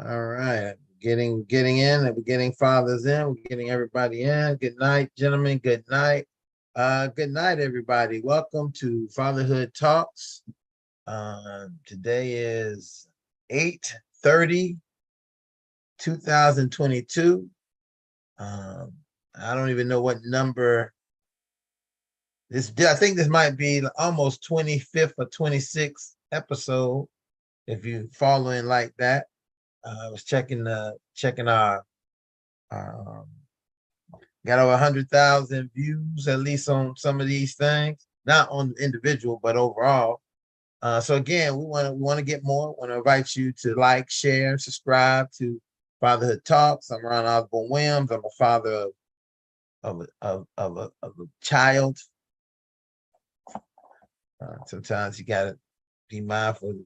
All right. Getting in, and we're getting fathers in, we're getting everybody in. Good night, gentlemen. Good night. Good night, everybody. Welcome to Fatherhood Talks. Today is 8/30/2022. I don't even know what number this. I think this might be almost 25th or 26th episode, if you're following like that. I was checking our got over 100,000 views at least on some of these things, not on individual but overall. So again, we want to get more. Want to invite you to like, share, subscribe to Fatherhood Talks. I'm Ron Osborne Williams. I'm a father of a child. Sometimes you gotta be mindful,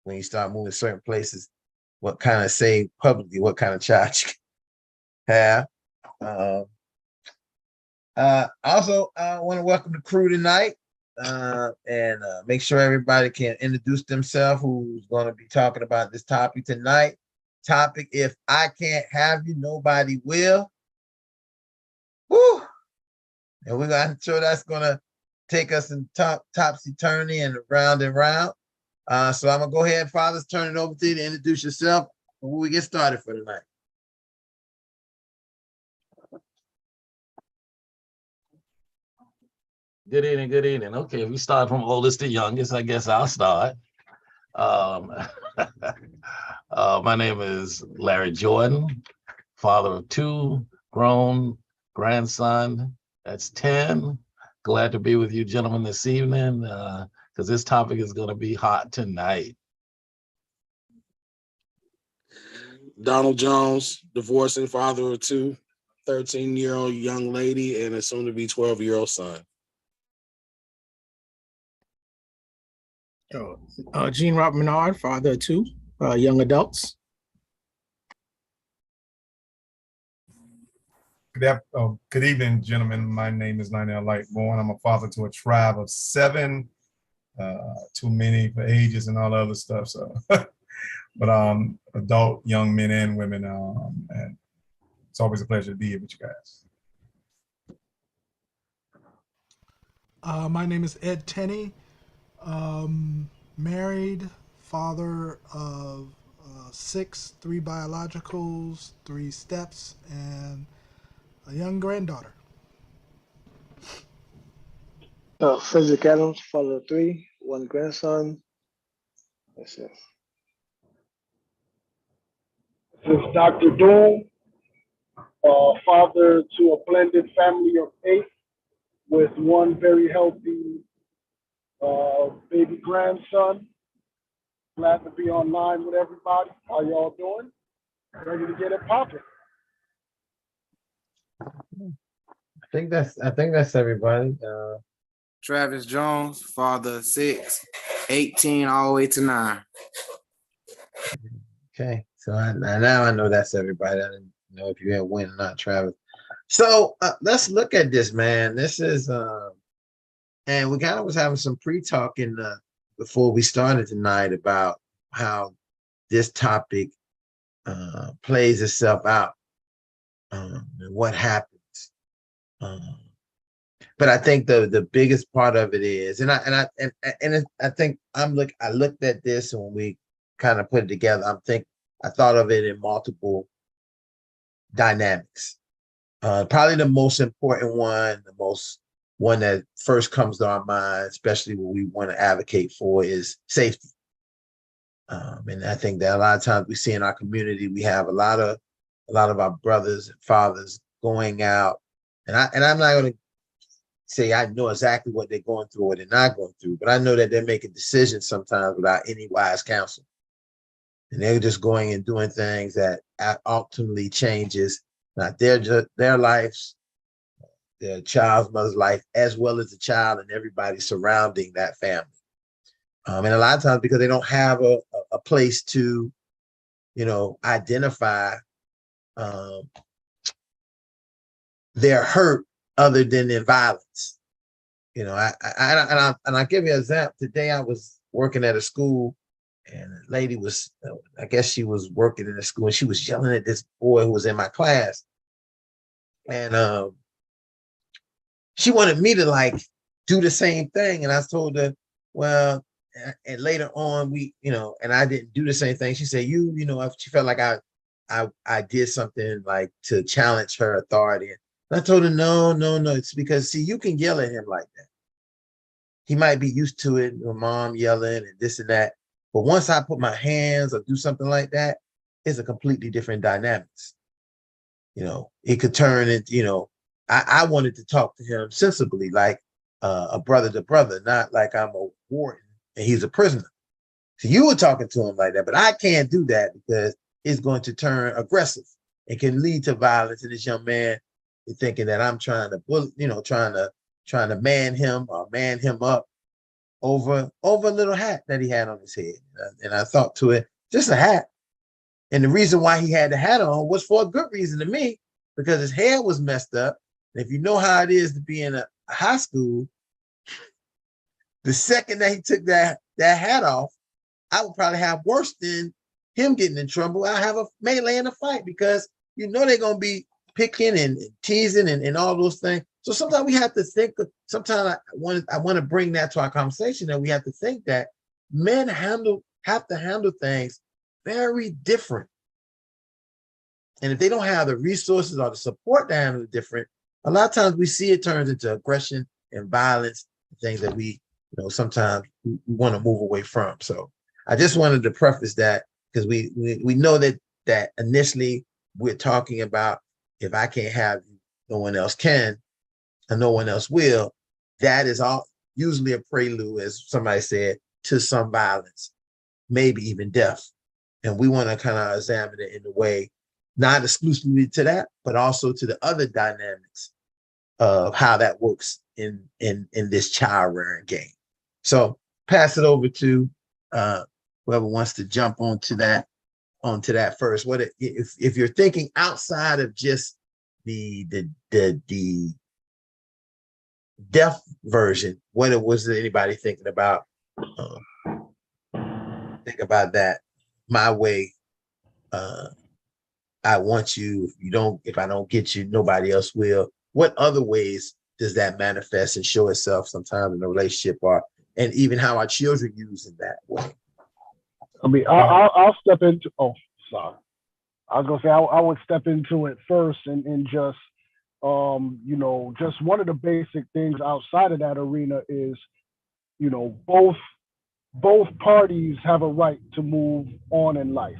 when you start moving certain places, what kind of say publicly, what kind of child you have. Also, I want to welcome the crew tonight, and make sure everybody can introduce themselves who's going to be talking about this topic tonight. Topic: if I can't have you, nobody will. Woo! And I'm sure that's going to take us in topsy-turvy and round and round. So I'm gonna go ahead, fathers, turn it over to you to introduce yourself before we get started for tonight. Good evening, good evening. Okay, we start from oldest to youngest. I guess I'll start. My name is Larry Jordan, father of 2 grown grandson. That's 10. Glad to be with you gentlemen this evening, because this topic is going to be hot tonight. Donald Jones, divorcing father of 2, 13-year-old young lady and a soon-to-be 12-year-old son. Gene Rob Menard, father of 2 young adults. Good evening, gentlemen. My name is Lionel Lightborn. I'm a father to a tribe of 7, too many for ages and all the other stuff. So, but adult, young men and women, and it's always a pleasure to be here with you guys. My name is Ed Tenney. Married, father of 6, 3 biologicals, 3 steps, and a young granddaughter. Frederick Adams, father of 3, 1 grandson. That's it. This is Dr. Doom, father to a blended family of 8 with 1 very healthy baby grandson. Glad to be online with everybody. How y'all doing? Ready to get it popping. I think that's everybody. Travis Jones, father of 6, 18 all the way to 9. Okay, so now I know that's everybody. I didn't know if you had win or not, Travis. So let's look at this, man. This is and we kind of was having some pre-talk before we started tonight about how this topic plays itself out, and what happens. But I think the biggest part of it is, and I think I looked at this, and when we kind of put it together, I thought of it in multiple dynamics. Probably the most important one that first comes to our mind, especially what we want to advocate for, is safety. And I think that a lot of times we see in our community, we have a lot of our brothers and fathers going out, and I'm not going to say I know exactly what they're going through or they're not going through, but I know that they're making decisions sometimes without any wise counsel. And they're just going and doing things that ultimately changes not their lives, their child's mother's life, as well as the child and everybody surrounding that family. And a lot of times because they don't have a place to, identify their hurt other than in violence. I'll give you an example. Today I was working at a school, And the lady was, I guess she was working in the school, and she was yelling at this boy who was in my class. And she wanted me to like do the same thing. And I told her, well, and later on and I didn't do the same thing. She said, she felt like I did something like to challenge her authority. And I told her, no. It's because, see, you can yell at him like that. He might be used to it, your mom yelling and this and that. But once I put my hands or do something like that, it's a completely different dynamics. It could turn into, I wanted to talk to him sensibly, like a brother to brother, not like I'm a warden and he's a prisoner. So you were talking to him like that, but I can't do that because it's going to turn aggressive. It can lead to violence. And this young man is thinking that I'm trying to bully, trying to man him or man him up over a little hat that he had on his head. And I thought to it, just a hat. And the reason why he had the hat on was for a good reason to me, because his hair was messed up. And if you know how it is to be in a high school, the second that he took that hat off, I would probably have worse than him getting in trouble. I have a melee and a fight because they're going to be picking and teasing and all those things. So sometimes we have to think, sometimes I want to bring that to our conversation, that we have to think that men have to handle things very different. And if they don't have the resources or the support to handle it different, a lot of times we see it turns into aggression and violence, things that we, sometimes we want to move away from. So I just wanted to preface that, because we know that initially we're talking about, if I can't have you, no one else can, and no one else will. That is all usually a prelude, as somebody said, to some violence, maybe even death. And we want to kind of examine it in a way, not exclusively to that, but also to the other dynamics of how that works in this child rearing game. So pass it over to whoever wants to jump onto that first. What if you're thinking outside of just the deaf version, what was anybody thinking about? Think about that. My way. I want you. If I don't get you, nobody else will. What other ways does that manifest and show itself sometimes in a relationship, and even how our children use in that way? I mean, I'll step into. Oh, sorry. I was gonna say I would step into it first and just just one of the basic things outside of that arena is, both parties have a right to move on in life.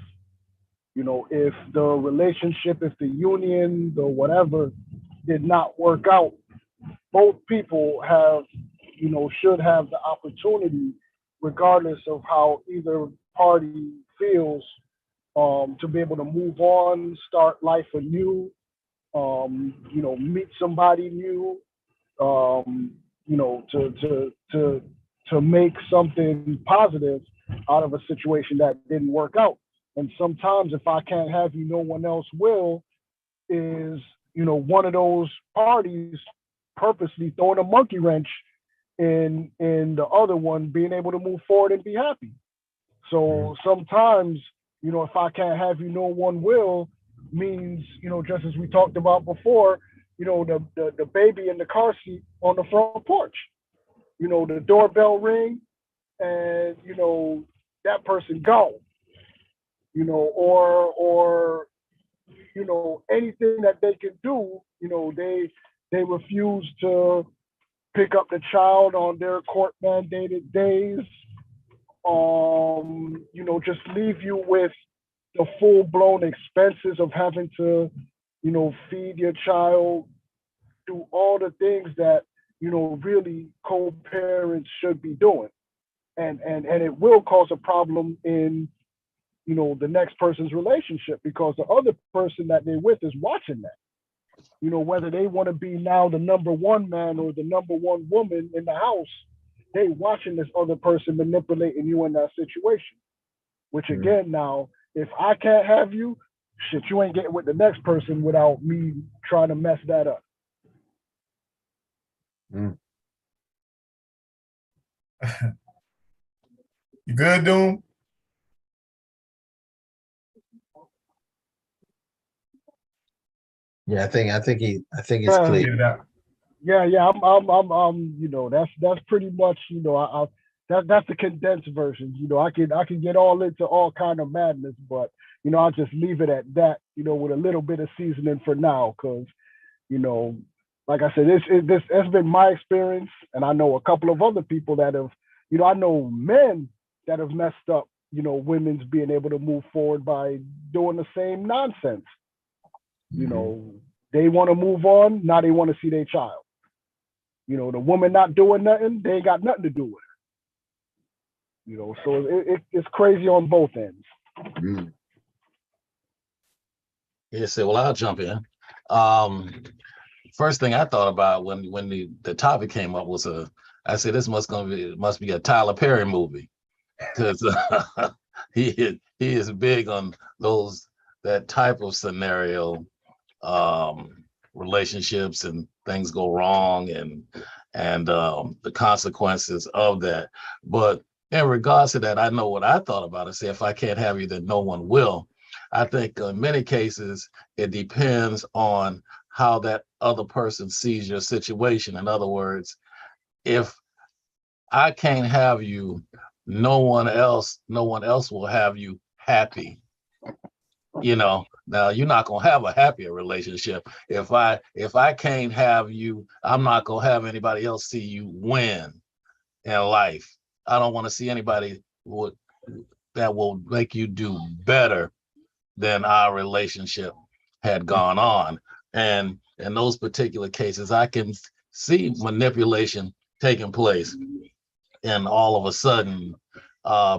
If the relationship, if the union, the whatever did not work out, both people should have the opportunity, regardless of how either party feels, to be able to move on, start life anew, meet somebody new, to make something positive out of a situation that didn't work out. And sometimes, if I can't have you, no one else will, is, one of those parties purposely throwing a monkey wrench in the other one being able to move forward and be happy. So sometimes, if I can't have you, no one will, means, just as we talked about before, the baby in the car seat on the front porch, the doorbell ring, and, that person gone, or anything that they can do, they refuse to pick up the child on their court mandated days, just leave you with the full blown expenses of having to, feed your child, do all the things that, really co-parents should be doing. And it will cause a problem in, the next person's relationship, because the other person that they're with is watching that. Whether they want to be now the number one man or the number one woman in the house, they watching this other person manipulating you in that situation. Which again, now, if I can't have you, shit, you ain't getting with the next person without me trying to mess that up. You good, Doom? Yeah, I think it's Yeah, clear. Get it out. yeah. You know, that's pretty much, you know, that's the condensed version. You know, I can get all into all kind of madness, but you know, I'll just leave it at that. You know, with a little bit of seasoning for now, because you know, like I said, this has been my experience, and I know a couple of other people that have, you know, I know men that have messed up, you know, women's being able to move forward by doing the same nonsense. You Mhm. know, they want to move on, now they want to see their child. You know, the woman not doing nothing, they ain't got nothing to do with it. You know, so it's crazy on both ends. Mm. Yeah, so well, I'll jump in. Um, First thing I thought about when the topic came up was I said this must be a Tyler Perry movie because he is big on that type of scenario, relationships and things go wrong and the consequences of that. But in regards to that, I know what I thought about it. Say if I can't have you, then no one will. I think in many cases it depends on how that other person sees your situation. In other words, if I can't have you, no one else will have you happy. You know, now you're not gonna have a happier relationship. If I can't have you, I'm not gonna have anybody else see you win in life. I don't want to see anybody that will make you do better than our relationship had gone on. And in those particular cases, I can see manipulation taking place. And all of a sudden,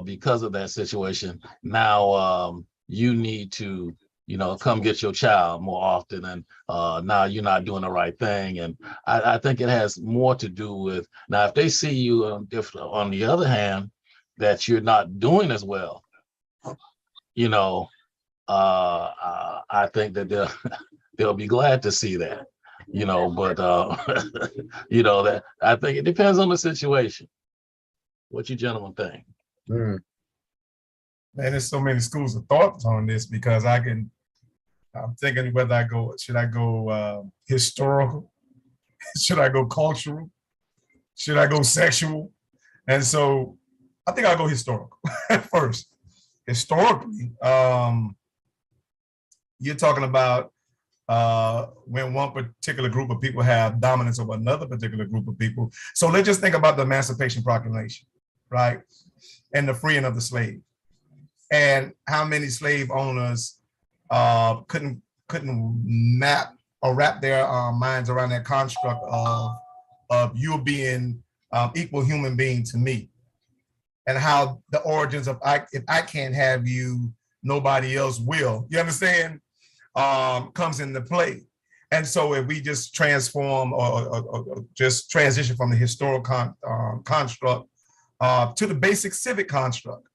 because of that situation, now you need to, come get your child more often. And now you're not doing the right thing. And I think it has more to do with now, if they see you, if on the other hand, that you're not doing as well, you know, I think that they'll be glad to see that, but that I think it depends on the situation. What you gentlemen think? Mm. Man, there's so many schools of thoughts on this because I'm thinking whether should I go historical? Should I go cultural? Should I go sexual? And so I think I'll go historical first. Historically, you're talking about when one particular group of people have dominance over another particular group of people. So let's just think about the Emancipation Proclamation, right? And the freeing of the slave. And how many slave owners couldn't map or wrap their minds around that construct of you being equal human being to me, and how the origins of if I can't have you, nobody else will. You understand? Comes into play. And so if we just transform or just transition from the historical construct to the basic civic construct,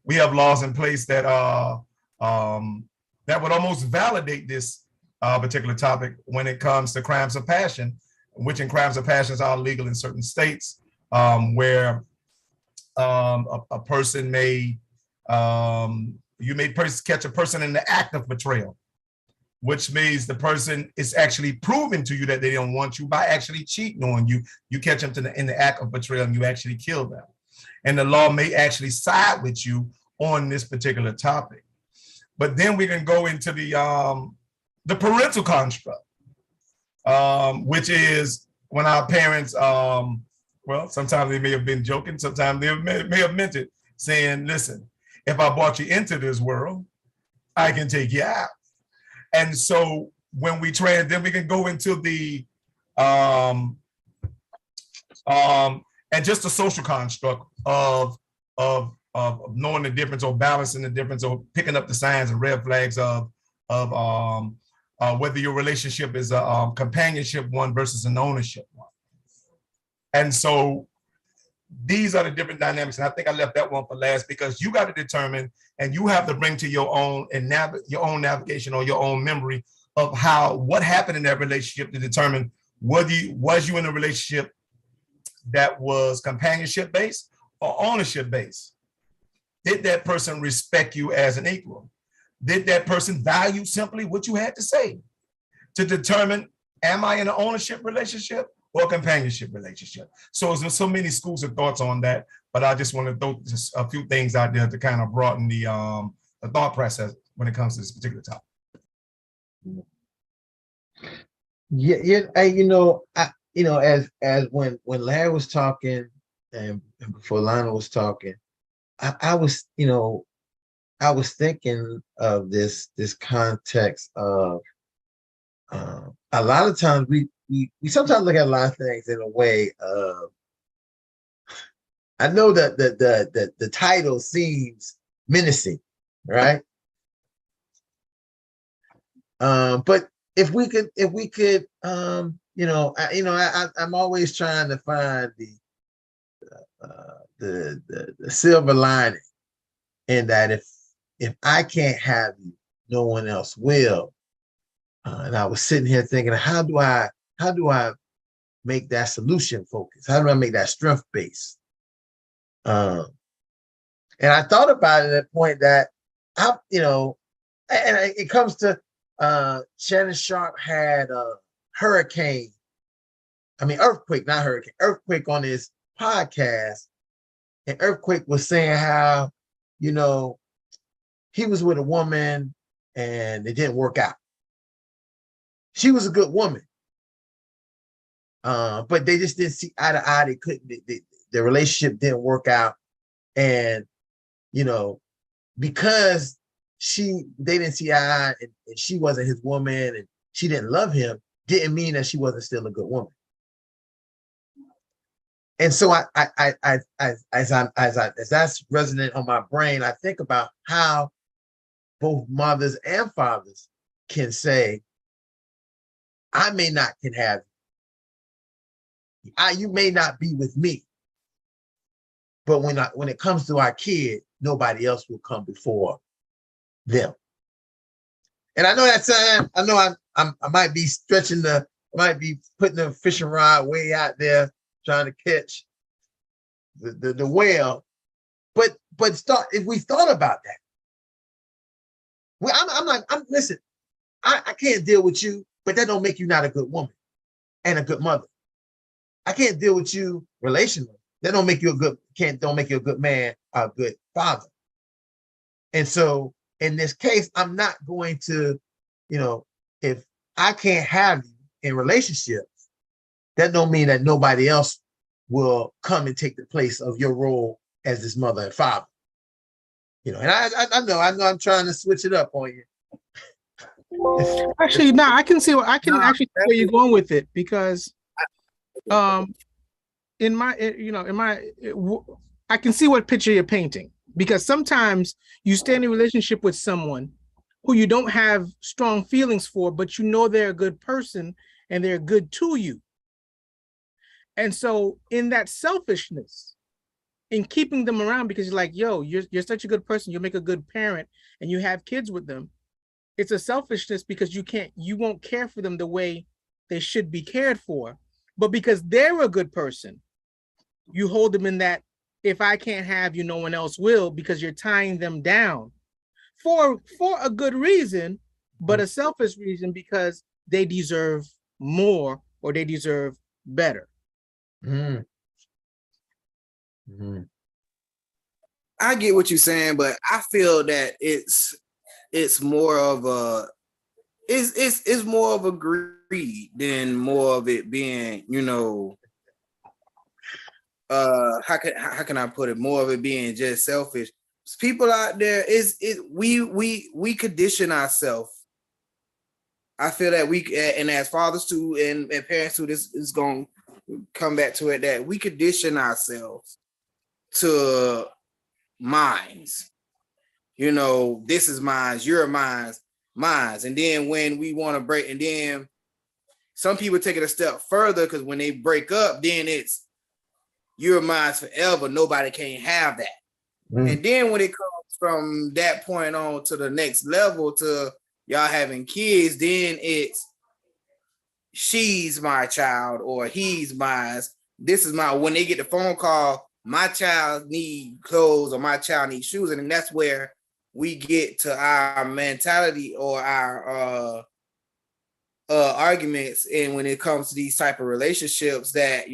we have laws in place that that would almost validate this particular topic when it comes to crimes of passion, which in crimes of passion are legal in certain states, where a person may you may catch a person in the act of betrayal, which means the person is actually proving to you that they don't want you by actually cheating on you. You catch them in the act of betrayal and you actually kill them. And the law may actually side with you on this particular topic. But then we can go into the parental construct, which is when our parents, well, sometimes they may have been joking, sometimes they may have meant it, saying, listen, if I brought you into this world, I can take you out. And so when then we can go into the and just the social construct of knowing the difference or balancing the difference or picking up the signs and red flags of whether your relationship is a companionship one versus an ownership one. And so these are the different dynamics. And I think I left that one for last because you got to determine and you have to bring to your own navigation or your own memory of what happened in that relationship to determine was you in a relationship that was companionship based or ownership based. Did that person respect you as an equal? Did that person value simply what you had to say? to determine, am I in an ownership relationship or a companionship relationship? So there's so many schools of thoughts on that, but I just want to throw just a few things out there to kind of broaden the thought process when it comes to this particular topic. Yeah, as when Larry was talking and before Lionel was talking, I was thinking of this context of a lot of times we sometimes look at a lot of things in a way of, I know that the title seems menacing, right? But if we could, I'm always trying to find the silver lining in that if I can't have you, no one else will. And I was sitting here thinking, how do I make that solution focused? How do I make that strength based? And I thought about it at a point that and it comes to Shannon Sharp had a earthquake, not hurricane, earthquake on his podcast. And Earthquake was saying how, he was with a woman and it didn't work out. She was a good woman. But they just didn't see eye to eye. They couldn't, the relationship didn't work out. And, because they didn't see eye to eye and she wasn't his woman and she didn't love him, didn't mean that she wasn't still a good woman. And so as that's resonant on my brain, I think about how both mothers and fathers can say, I may not can have you. You may not be with me. But when it comes to our kid, nobody else will come before them. And I know I might be might be putting the fishing rod way out there trying to catch the whale. But if we thought about that, listen, I can't deal with you, but that don't make you not a good woman and a good mother. I can't deal with you relationally. That don't make you a good man or a good father. And so in this case, I'm not going to, if I can't have you in relationships, that don't mean that nobody else will come and take the place of your role as this mother and father. And I know I'm trying to switch it up on you. Actually, no, I can actually see where you're going with it, because I can see what picture you're painting, because sometimes you stay in a relationship with someone who you don't have strong feelings for, but they're a good person and they're good to you. And so in that selfishness, in keeping them around because you're like, yo, you're such a good person, you make a good parent and you have kids with them. It's a selfishness because you won't care for them the way they should be cared for. But because they're a good person, you hold them in that, if I can't have you, no one else will, because you're tying them down for a good reason, but a selfish reason because they deserve more or they deserve better. Mm. Mm-hmm. I get what you're saying, but I feel that it's more of a it's more of a greed than more of it being, how can I put it? More of it being just selfish. People out there we condition ourselves. I feel that and as fathers too, and parents too, this is going to come back to it, that we condition ourselves to minds. This is mine, you're mine. And then when we want to break, and then some people take it a step further, because when they break up, then it's you're mine forever. Nobody can have that. Mm. And then when it comes from that point on to the next level, to y'all having kids, then it's she's my child or he's mine. This is when they get the phone call, my child need clothes or my child needs shoes. And then that's where we get to our mentality or our arguments, and when it comes to these type of relationships, that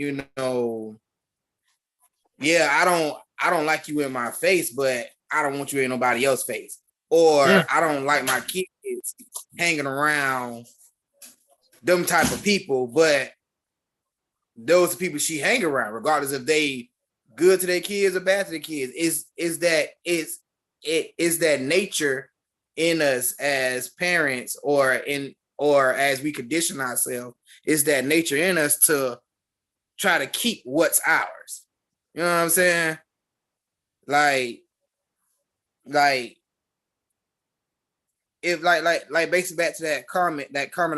yeah, I don't like you in my face, but I don't want you in nobody else's face, or I don't like my kids hanging around them type of people, but those are people she hang around, regardless if they good to their kids or bad to their kids. Is that nature in us as parents, or as we condition ourselves? Is that nature in us to try to keep what's ours? You know what I'm saying? Like if like basically back to that comment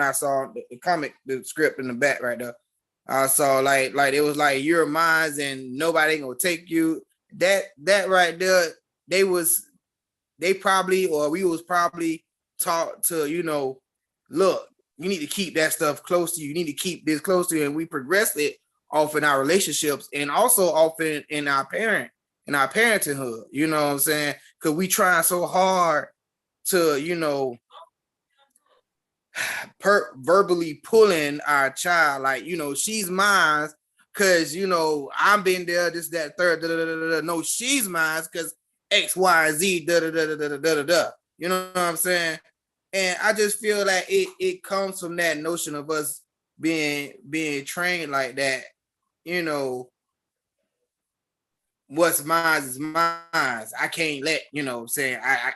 I saw, the script in the back right there. I saw like it was like, you're mine and nobody ain't gonna take you. That right there, we was probably taught to, look, you need to keep that stuff close to you. You need to keep this close to you. And we progressed it off in our relationships, and also off in our parenthood. You know what I'm saying? Because we try so hard to, verbally pulling our child, like, she's mine because I've been there, this, that, third, da, da, da, da, da. No, she's mine because X, Y, and Z, da, da, da, da, da, da, da, da. You know what I'm saying? And I just feel like it comes from that notion of us being trained like that. What's mine is mine. I can't let, what I'm saying, I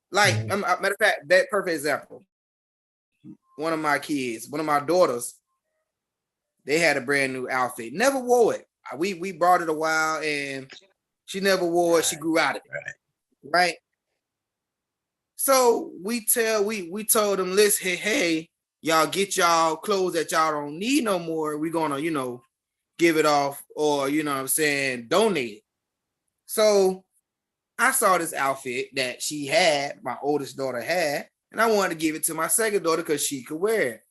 like, matter of fact, that perfect example. One of my daughters, they had a brand new outfit. Never wore it. We brought it a while, and she never wore it. She grew out of it. Right. So we told them, listen, hey, y'all get y'all clothes that y'all don't need no more. We're gonna, give it off, or what I'm saying, donate it. So I saw this outfit that she had, my oldest daughter had, and I wanted to give it to my second daughter because she could wear it.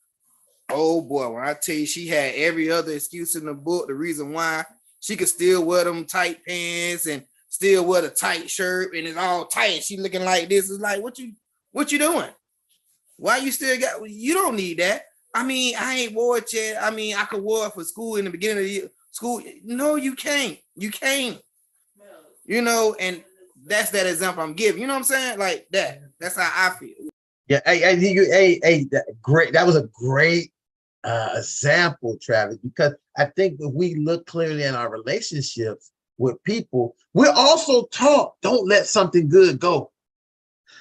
Oh boy, when I tell you, she had every other excuse in the book, the reason why she could still wear them tight pants and still wear the tight shirt, and it's all tight. She looking like this. It's like, what you doing? Why you still got? You don't need that. I mean, I ain't wore it yet. I mean, I could wear it for school in the beginning of the year. School? No, you can't. You can't. And that's that example I'm giving. You know what I'm saying? Like that. That's how I feel. Yeah. Hey, great. That was a great example, Travis, because I think if we look clearly in our relationships with people, we're also taught, don't let something good go.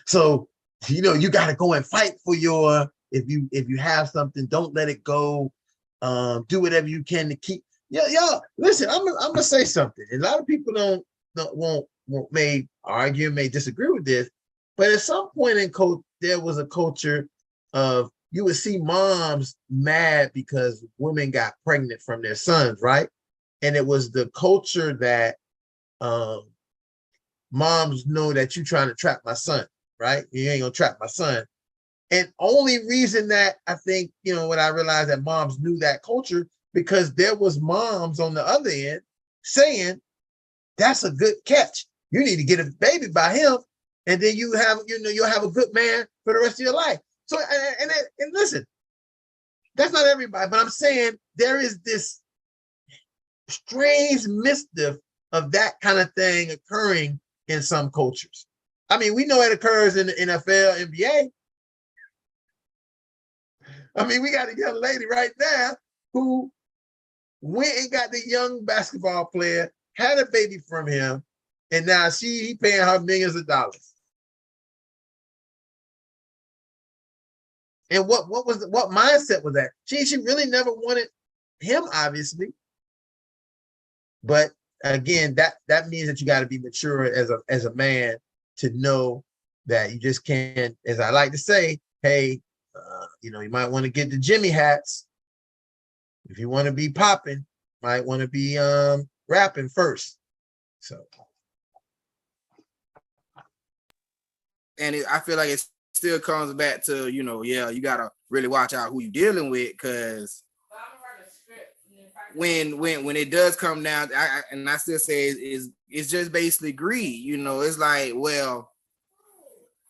So, you got to go and fight for your, if you have something, don't let it go. Do whatever you can to keep. Yeah. Listen, I'm gonna say something. A lot of people may argue, may disagree with this, but at some point there was a culture of, you would see moms mad because women got pregnant from their sons, right? And it was the culture that moms know that you trying to trap my son, right? You ain't gonna trap my son. And only reason that I think, when I realized that moms knew that culture, because there was moms on the other end saying, that's a good catch. You need to get a baby by him, and then you'll have a good man for the rest of your life. So, and listen, that's not everybody, but I'm saying there is this strange mischief of that kind of thing occurring in some cultures. I mean, we know it occurs in the NFL, NBA. I mean, we got a young lady right now who went and got the young basketball player, had a baby from him, and now he paying her millions of dollars. And what mindset was that? She really never wanted him, obviously. But again, that means that you got to be mature as a man to know that you just can't, as I like to say, hey, you might want to get the Jimmy hats. If you want to be popping, might want to be rapping first. So, and I feel like it still comes back to, you gotta really watch out who you're dealing with, because when it does come down, I still say it's just basically greed. It's like, well,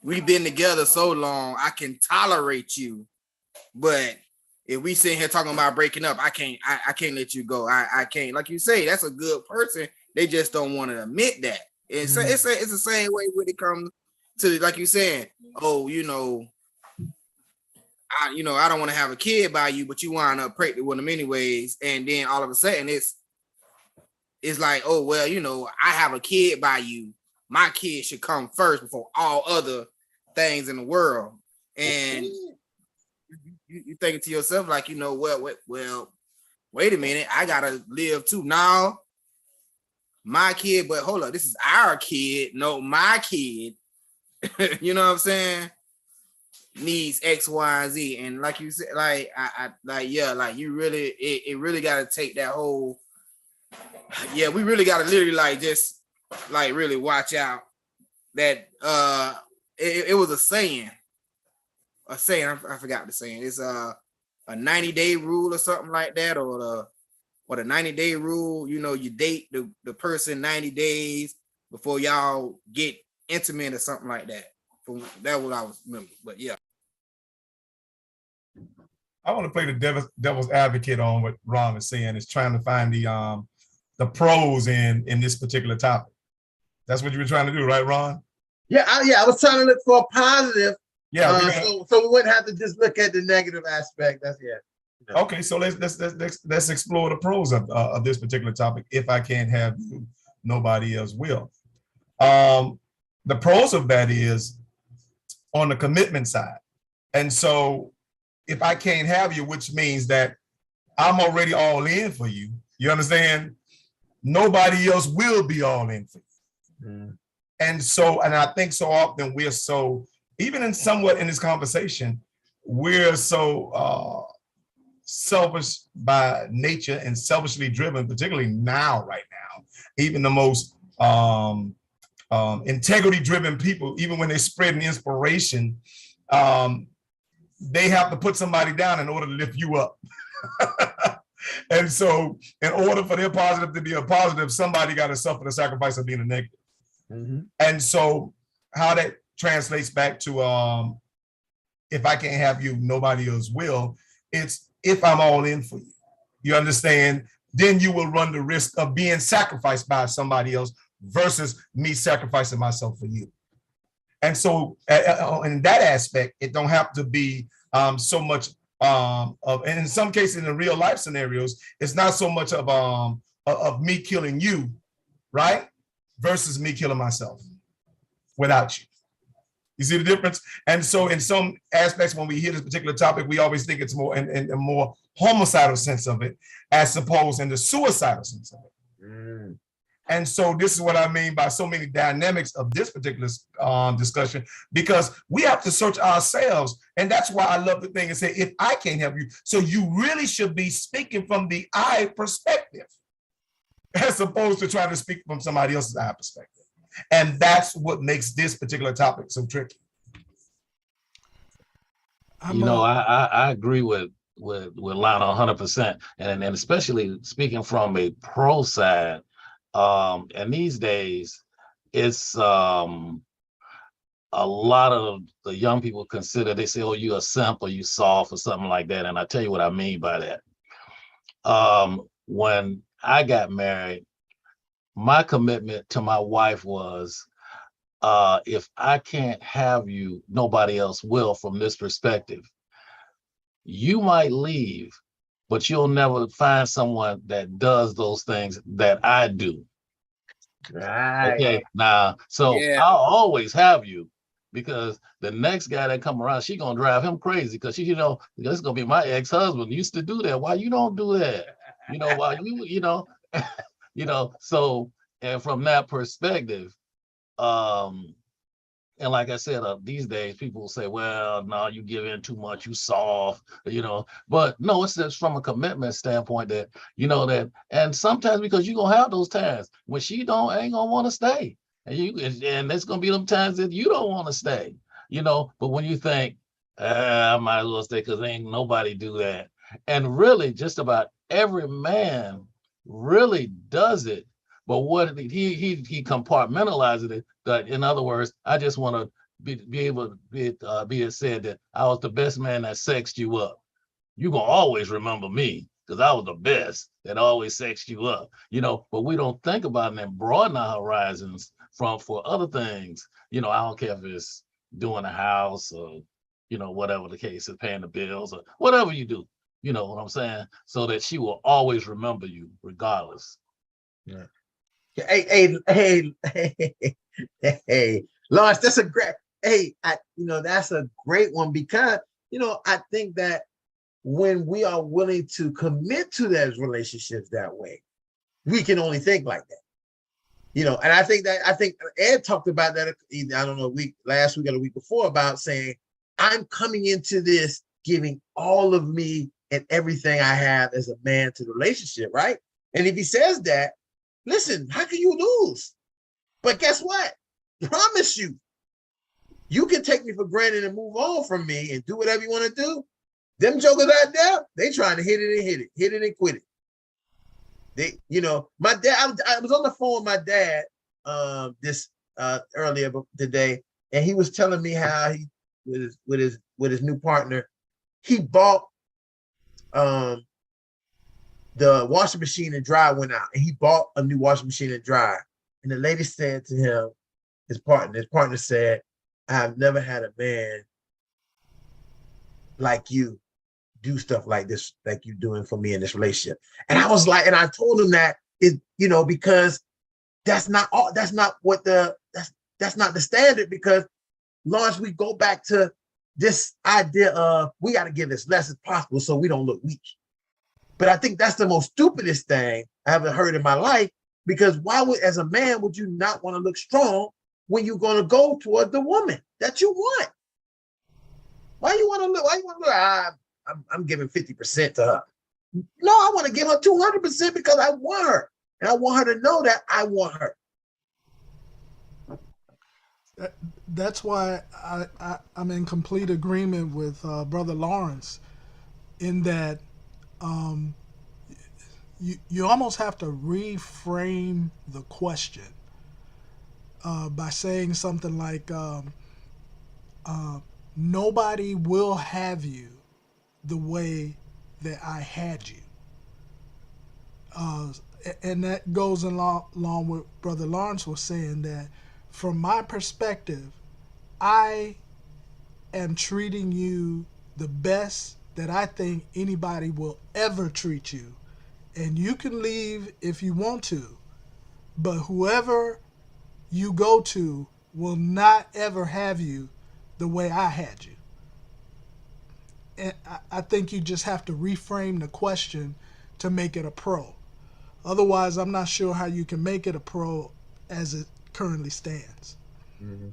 we've been together so long, I can tolerate you But if we sitting here talking about breaking up, I can't let you go. I can't, like you say, that's a good person. They just don't want to admit that. It's the same way when it comes to, like you saying, oh, I don't want to have a kid by you, but you wind up pregnant with them anyways, and then all of a sudden it's like, oh well, I have a kid by you. My kid should come first before all other things in the world. And you thinking to yourself like, well, wait a minute, I gotta live too. Now, my kid, but hold up, this is our kid. No, my kid. You know what I'm saying? Needs X, Y, and Z. And like you said, you really, it really gotta take that whole. Yeah, we really gotta literally just really watch out that it was a saying. I forgot the saying. It's a 90-day rule or something like that, or the 90-day rule. You date the person 90 days before y'all get intimate or something like that. That's what I was remember. But yeah. I want to play the devil's advocate on what Ron is saying, is trying to find the pros in this particular topic. That's what you were trying to do, right, Ron? Yeah, I was trying to look for a positive. Yeah. So we wouldn't have to just look at the negative aspect. That's Okay, so let's explore the pros of this particular topic. If I can't have you, nobody else will. The pros of that is on the commitment side. And so if I can't have you, which means that I'm already all in for you, you understand? Nobody else will be all in for you. And I think so often we're so, even in this conversation, we're so selfish by nature and selfishly driven, particularly right now. Even the most integrity driven people, even when they're spreading inspiration, they have to put somebody down in order to lift you up. And so in order for their positive to be a positive, somebody got to suffer the sacrifice of being a negative. And so how that translates back to if I can't have you, nobody else will. It's if I'm all in for you. You understand? Then you will run the risk of being sacrificed by somebody else versus me sacrificing myself for you. And so in that aspect, it don't have to be so much and in some cases in the real life scenarios, it's not so much of me killing you, right? Versus me killing myself without you. You see the difference? And so in some aspects, when we hear this particular topic, we always think it's more in a more homicidal sense of it, as opposed in the suicidal sense of it. And so this is what I mean by so many dynamics of this particular discussion, because we have to search ourselves. And that's why I love the thing and say, if I can't help you, so you really should be speaking from the I perspective, as opposed to trying to speak from somebody else's I perspective. And that's what makes this particular topic so tricky. I agree with Lana 100%. And especially speaking from a pro side, and these days, it's a lot of the young people consider, they say, oh, you a simp or you soft or something like that. And I tell you what I mean by that. When I got married, my commitment to my wife was, if I can't have you, nobody else will, from this perspective. You might leave, but you'll never find someone that does those things that I do. right. Okay, now, so Yeah. I'll always have you, because the next guy that come around, she gonna drive him crazy, because she, this is gonna be my ex-husband. Used to do that. Why you don't do that? Why so, and from that perspective, and like I said, these days people will say, well, no, you give in too much, you soft, but no, it's just from a commitment standpoint that, that, and sometimes because you're gonna have those times when she ain't gonna want to stay. And there's gonna be them times that you don't want to stay, but when you think, I might as well stay because ain't nobody do that. And really just about every man really does it. But what he compartmentalizes it, that in other words, I just want to be able to be said that I was the best man that sexed you up. you gonna always remember me because I was the best that always sexed you up, but we don't think about it and broaden our horizons for other things. I don't care if it's doing a house or, whatever the case is, paying the bills or whatever you do, you know what I'm saying? So that she will always remember you regardless. Yeah. Hey, Lawrence, that's a great, that's a great one because, I think that when we are willing to commit to those relationships that way, we can only think like that. And I think Ed talked about that, I don't know, last week or the week before, about saying, I'm coming into this giving all of me and everything I have as a man to the relationship, right? And if he says that, listen, how can you lose? But guess what? Promise you, you can take me for granted and move on from me and do whatever you want to do. Them jokers out there, they trying to hit it and quit it. My dad, I was on the phone with my dad earlier today, and he was telling me how he with his new partner, he bought the washing machine and dryer went out, and he bought a new washing machine and dryer. And the lady said to him, his partner said, I have never had a man like you do stuff like this, like you doing for me in this relationship. And I was like, and I told him that because that's not the standard, because Lawrence, we go back to this idea of we got to give as less as possible so we don't look weak. But I think that's the most stupidest thing I ever heard in my life, because as a man, would you not want to look strong when you're going to go toward the woman that you want? Why you want to look, I'm giving 50% to her. No, I want to give her 200% because I want her. And I want her to know that I want her. That's why I'm in complete agreement with Brother Lawrence in that you almost have to reframe the question by saying something like, nobody will have you the way that I had you. And that goes along with Brother Lawrence was saying, that from my perspective, I am treating you the best that I think anybody will ever treat you. And you can leave if you want to, but whoever you go to will not ever have you the way I had you. And I think you just have to reframe the question to make it a pro. Otherwise, I'm not sure how you can make it a pro as it currently stands. Mm-hmm.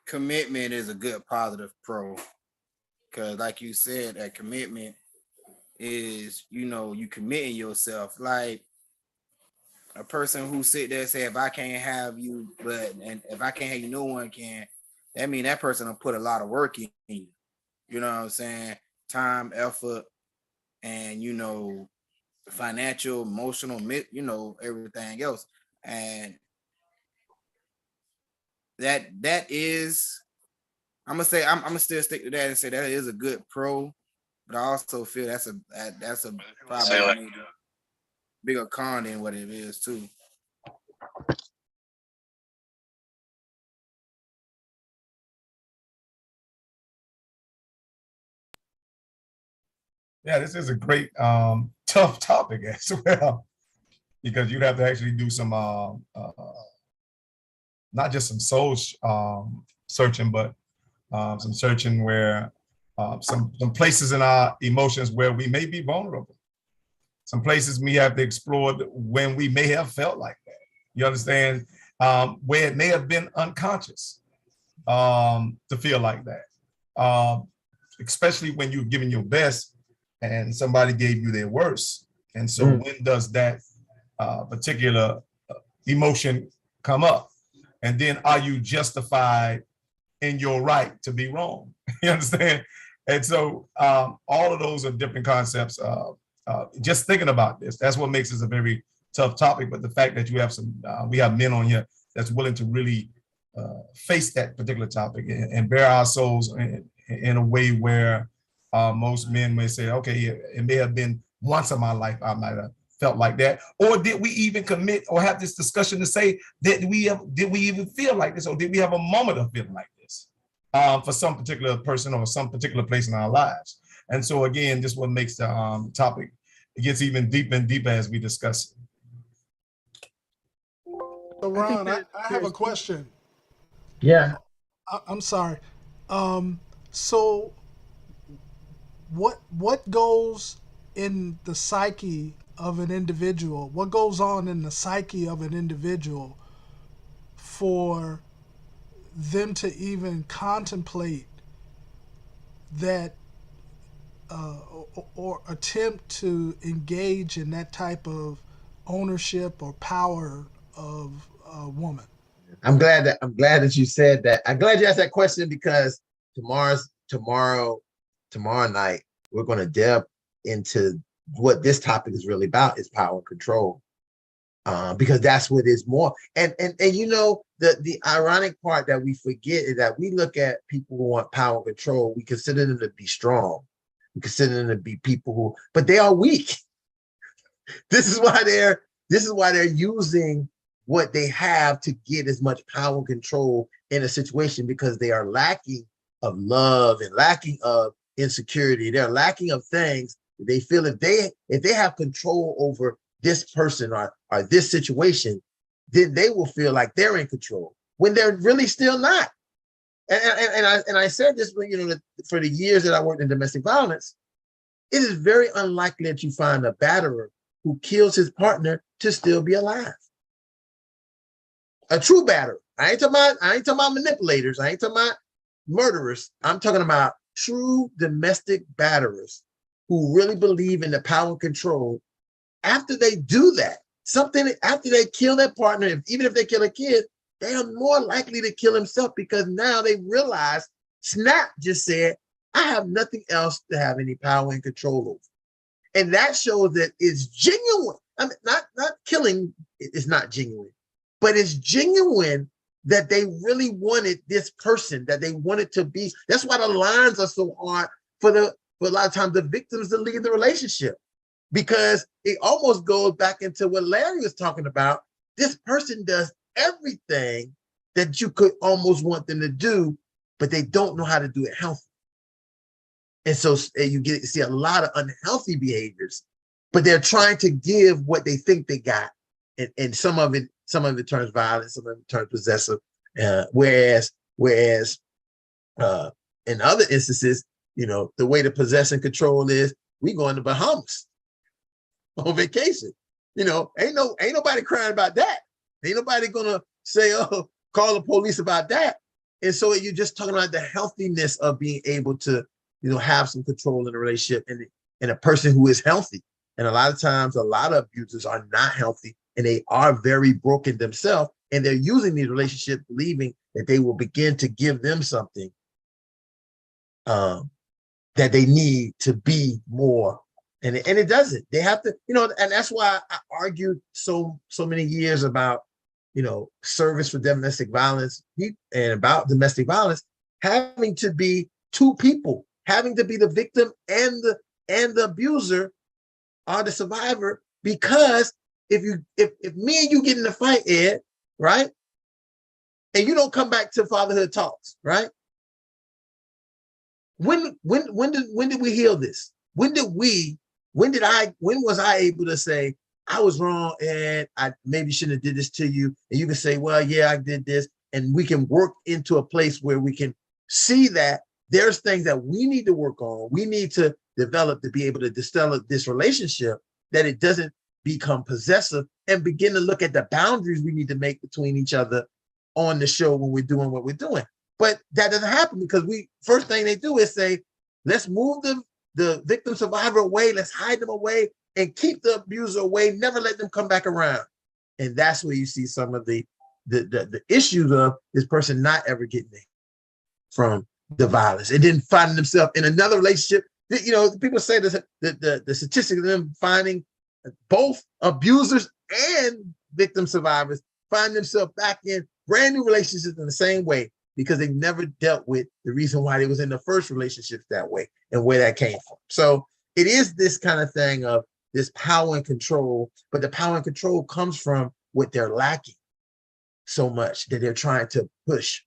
Commitment is a good positive pro, because like you said, that commitment is, you committing yourself. Like a person who sit there and say, if I can't have you, and if I can't have you, no one can. That means that person will put a lot of work in you. You know what I'm saying? Time, effort, and financial, emotional, everything else. And that is, I'm gonna still stick to that and say that is a good pro, but I also feel that's a probably bigger con than what it is too. Yeah, this is a great tough topic as well, because you'd have to actually do some not just some soul searching, but some searching where some places in our emotions where we may be vulnerable. Some places we have to explore when we may have felt like that. You understand? Where it may have been unconscious to feel like that. Especially when you're giving your best and somebody gave you their worst. And so when does that particular emotion come up? And then are you justified in your right to be wrong? You understand? And so all of those are different concepts. Just thinking about this, that's what makes this a very tough topic. But the fact that you have we have men on here that's willing to really face that particular topic and bare our souls in a way where most men may say, okay, it may have been once in my life I might have felt like that, or did we even commit or have this discussion to say that did we even feel like this, or did we have a moment of feeling like this for some particular person or some particular place in our lives? And so again, this what makes the topic, it gets even deeper and deeper as we discuss it. So Ron, I have a question. Yeah. I'm sorry. So what goes in the psyche of an individual? What goes on in the psyche of an individual for them to even contemplate that or attempt to engage in that type of ownership or power of a woman? I'm glad that you said that. I'm glad you asked that question, because tomorrow night we're going to delve into what this topic is really about, is power and control, because that's what is more. And you know, the ironic part that we forget is that we look at people who want power and control, we consider them to be strong, we consider them to be people who, but they are weak. This is why they're using what they have to get as much power and control in a situation, because they are lacking of love and lacking of insecurity. They're lacking of things. They feel if they have control over this person or this situation, then they will feel like they're in control when they're really still not. And I said this, you know, for the years that I worked in domestic violence, it is very unlikely that you find a batterer who kills his partner to still be alive. A true batterer. I ain't talking about manipulators. I ain't talking about murderers. I'm talking about true domestic batterers who really believe in the power and control. After they do that, after they kill their partner, even if they kill a kid, they are more likely to kill himself, because now they realize, Snap just said, I have nothing else to have any power and control over. And that shows that it's genuine. I mean, not killing is not genuine, but it's genuine that they really wanted this person, that they wanted to be. That's why the lines are so hard for a lot of times the victims to leave the relationship, because it almost goes back into what Larry was talking about. This person does everything that you could almost want them to do, but they don't know how to do it healthy. And so you see a lot of unhealthy behaviors, but they're trying to give what they think they got. And some of it turns violent, some of it turns possessive. Whereas in other instances, you know, the way to possess and control is, we going to Bahamas on vacation. You know, ain't nobody crying about that. Ain't nobody gonna say, oh, call the police about that. And so you're just talking about the healthiness of being able to, you know, have some control in a relationship, and a person who is healthy. And a lot of times, a lot of abusers are not healthy, and they are very broken themselves, and they're using these relationships believing that they will begin to give them something that they need to be more. And it doesn't. They have to, you know, and that's why I argued so many years about, you know, service for domestic violence and about domestic violence having to be two people, having to be the victim and the abuser or the survivor. Because if me and you get in a fight, Ed, right, and you don't come back to Fatherhood Talks, right? When did we heal this? When was I able to say, I was wrong and I maybe shouldn't have did this to you? And you can say, well, yeah, I did this. And we can work into a place where we can see that there's things that we need to work on. We need to develop to be able to distill this relationship, that it doesn't become possessive, and begin to look at the boundaries we need to make between each other on the show when we're doing what we're doing. But that doesn't happen, because first thing they do is say, let's move the victim survivor away, let's hide them away and keep the abuser away, never let them come back around. And that's where you see some of the issues of this person not ever getting it from the violence, and then finding themselves in another relationship. You know, people say the statistics of them finding both abusers and victim survivors find themselves back in brand new relationships in the same way. because they never dealt with the reason why they was in the first relationships that way and where that came from. So it is this kind of thing of this power and control, but the power and control comes from what they're lacking so much that they're trying to push.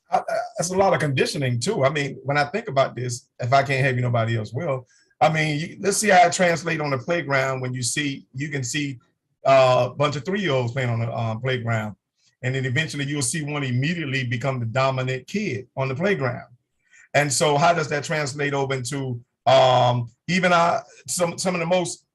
That's a lot of conditioning too. I mean, when I think about this, if I can't have you, nobody else will. I mean, let's see how it translates on the playground when you can see a bunch of 3-year-olds playing on the playground. And then eventually you'll see one immediately become the dominant kid on the playground. And so how does that translate over into even some of the most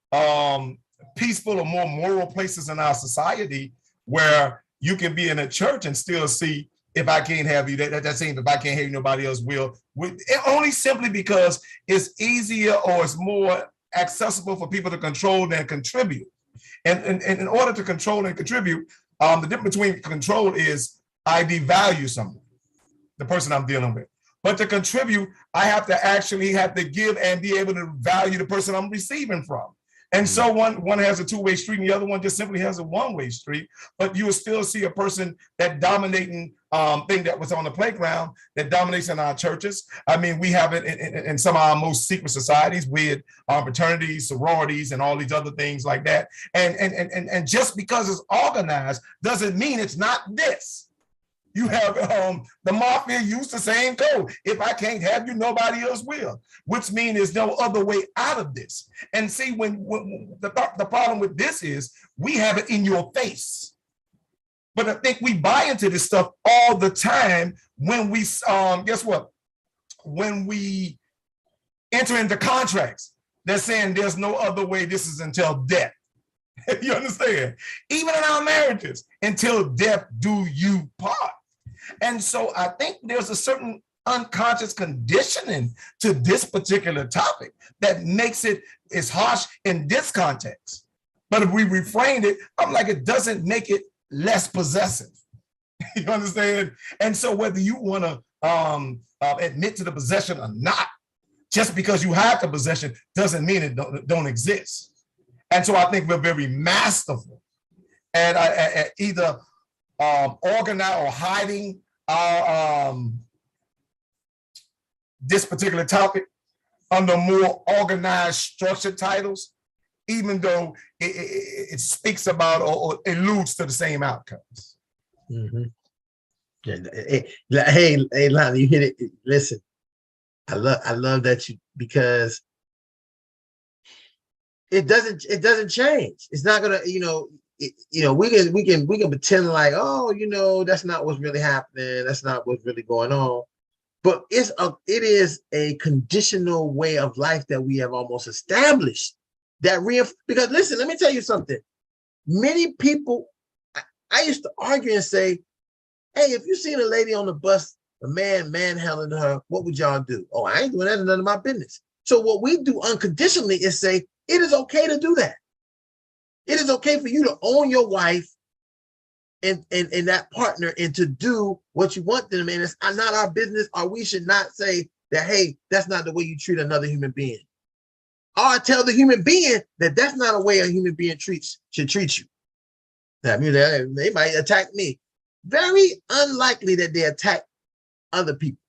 peaceful or more moral places in our society, where you can be in a church and still see, if I can't have you, that's saying if I can't have you, nobody else will. Only simply because it's easier or it's more accessible for people to control than contribute. And in order to control and contribute, the difference between control is I devalue someone, the person I'm dealing with. But to contribute, I have to give and be able to value the person I'm receiving from. And so one has a two-way street and the other one just simply has a one-way street, but you will still see a person that dominating thing that was on the playground that dominates in our churches. I mean, we have it in some of our most secret societies with fraternities, sororities, and all these other things like that. And just because it's organized doesn't mean it's not this. You have the mafia used the same code. If I can't have you, nobody else will, which means there's no other way out of this. And see, when the problem with this is we have it in your face. But I think we buy into this stuff all the time when we, guess what? When we enter into contracts, they're saying there's no other way, this is until death. You understand? Even in our marriages, until death do you part. And so I think there's a certain unconscious conditioning to this particular topic that makes it as harsh in this context. But if we reframe it, I'm like, it doesn't make it less possessive. You understand? And so whether you want to admit to the possession or not, just because you have the possession doesn't mean it don't exist. And so I think we're very masterful at either organize or hiding our this particular topic under more organized, structured titles, even though it speaks about or alludes to the same outcomes. Mm-hmm. Yeah, hey, Lonnie, you hit it. Listen, I love that because it doesn't change. It's not gonna, we can pretend like, oh, that's not what's really happening. That's not what's really going on. But it is a conditional way of life that we have almost established because listen, let me tell you something. Many people, I used to argue and say, hey, if you seen a lady on the bus, a man manhandling her, what would y'all do? Oh, I ain't doing that, none of my business. So what we do unconditionally is say, it is okay to do that. It is okay for you to own your wife and that partner and to do what you want them. And it's not our business, or we should not say that, hey, that's not the way you treat another human being. Or tell the human being that that's not a way a human being should treat you. I mean, they might attack me. Very unlikely that they attack other people.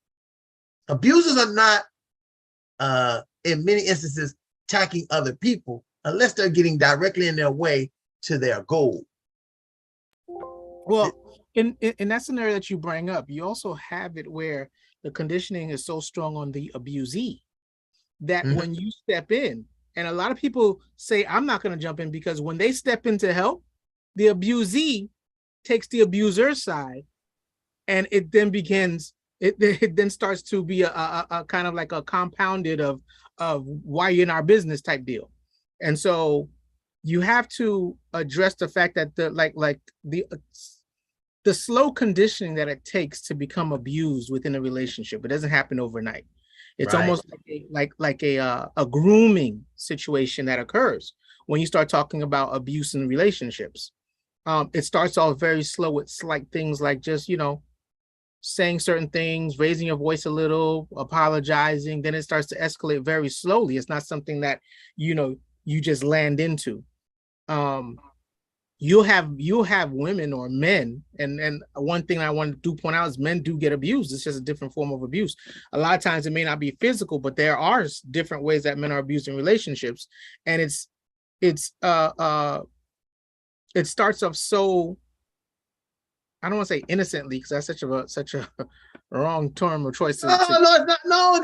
Abusers are not, in many instances, attacking other people unless they're getting directly in their way to their goal. Well, in that scenario that you bring up, you also have it where the conditioning is so strong on the abusee that when you step in, and a lot of people say, I'm not going to jump in, because when they step in to help, the abusee takes the abuser's side, and it then starts to be a kind of like a compounded of why you're in our business type deal. And so you have to address the fact that the slow conditioning that it takes to become abused within a relationship, it doesn't happen overnight. It's almost like a grooming situation that occurs when you start talking about abuse in relationships. It starts off very slow. It's like things like just, saying certain things, raising your voice a little, apologizing. Then it starts to escalate very slowly. It's not something that, you just land into. you'll have women or men, and one thing I want to point out is men do get abused. It's just a different form of abuse. A lot of times it may not be physical, but there are different ways that men are abused in relationships, and it starts off so, I don't want to say innocently, because that's such a wrong term or choice. No, it's not. No,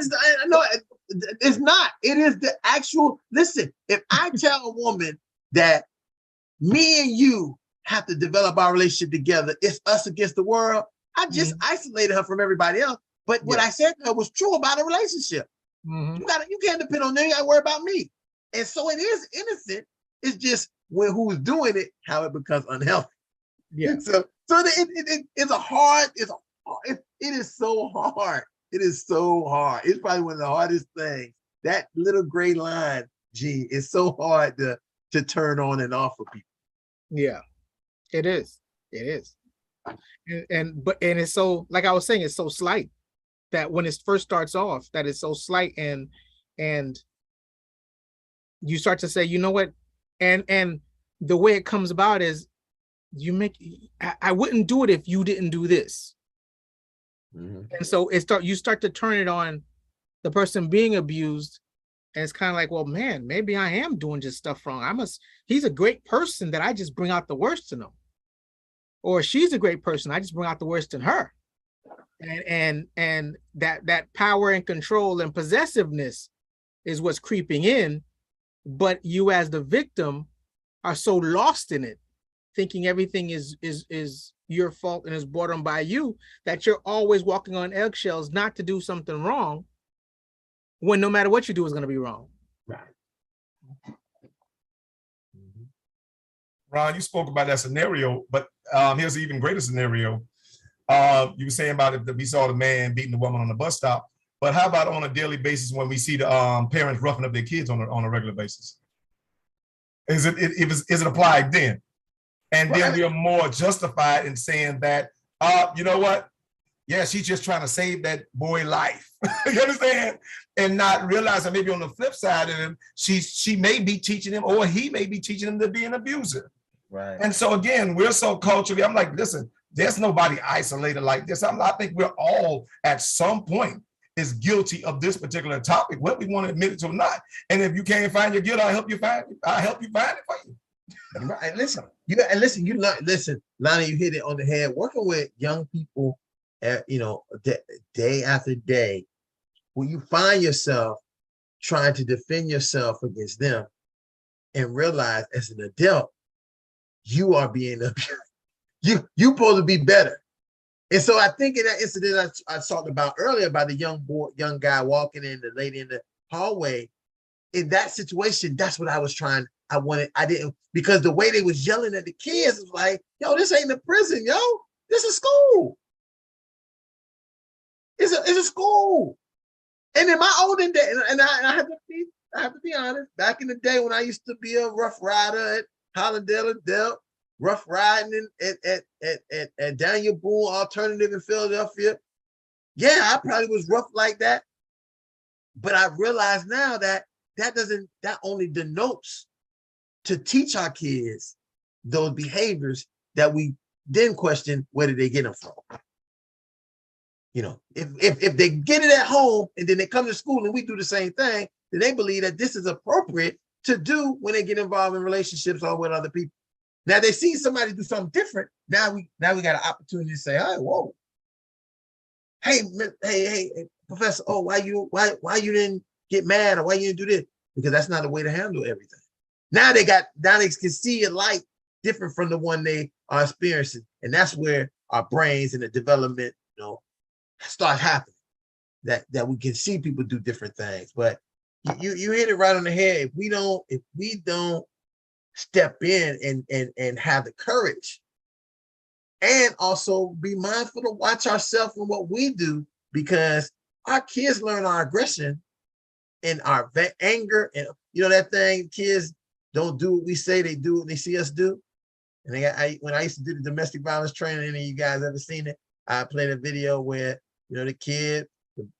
it's not. It is the actual. Listen, if I tell a woman that me and you have to develop our relationship together, it's us against the world, I just isolated her from everybody else. But what I said to her was true about a relationship. You can't depend on them. You got to worry about me. And so it is innocent. It's just when who's doing it, how it becomes unhealthy. Yeah. So it's a hard. It is so hard. It is so hard. It's probably one of the hardest things. That little gray line, G, is so hard to turn on and off for people. Yeah, it is. It is. And it's so, like I was saying, it's so slight that when it first starts off, that is so slight, and you start to say, you know what, and the way it comes about is I wouldn't do it if you didn't do this. And so you start to turn it on the person being abused, and it's kind of like, well, man, maybe I am doing just stuff wrong. He's a great person that I just bring out the worst in him, or she's a great person, I just bring out the worst in her. And that power and control and possessiveness is what's creeping in, but you as the victim are so lost in it, thinking everything is your fault and is brought on by you, that you're always walking on eggshells not to do something wrong, when no matter what you do is going to be wrong. Right. Ron, you spoke about that scenario, but here's an even greater scenario. You were saying about it, that we saw the man beating the woman on the bus stop, but how about on a daily basis when we see the parents roughing up their kids on a regular basis? Is it applied then? And then we are more justified in saying that, you know what? Yeah, she's just trying to save that boy life. You understand? And not realizing maybe on the flip side of him, she may be teaching him, or he may be teaching him to be an abuser. Right. And so again, we're so culturally, I'm like, listen, there's nobody isolated like this. I think we're all at some point is guilty of this particular topic, whether we want to admit it or not. And if you can't find your guilt, I'll help you find it for you. And listen, Lonnie, you hit it on the head. Working with young people, day after day, when you find yourself trying to defend yourself against them, and realize as an adult, you are being abused. You supposed to be better. And so I think in that incident I talked about earlier about the young guy walking in, the lady in the hallway, in that situation, that's what I was trying. I didn't, because the way they was yelling at the kids was like, yo, this ain't a prison, yo. This is school. It's a school. And in my olden day, and I have to be honest, back in the day when I used to be a rough rider at Hollandale and Delt, rough riding at Daniel Boone Alternative in Philadelphia. Yeah, I probably was rough like that. But I realize now that only denotes to teach our kids those behaviors that we then question, where did they get them from? If they get it at home and then they come to school and we do the same thing, then they believe that this is appropriate to do when they get involved in relationships or with other people. Now they see somebody do something different. Now we got an opportunity to say, "Hey, whoa, hey, Professor, oh, why you didn't get mad, or why you didn't do this?" Because that's not the way to handle everything. Now they can see a light different from the one they are experiencing, and that's where our brains and the development, start happening. That we can see people do different things. But you hit it right on the head. If we don't step in and have the courage, and also be mindful to watch ourselves and what we do, because our kids learn our aggression and our anger, and that thing, kids don't do what we say, they do what they see us do. And when I used to do the domestic violence training, any of you guys ever seen it? I played a video where the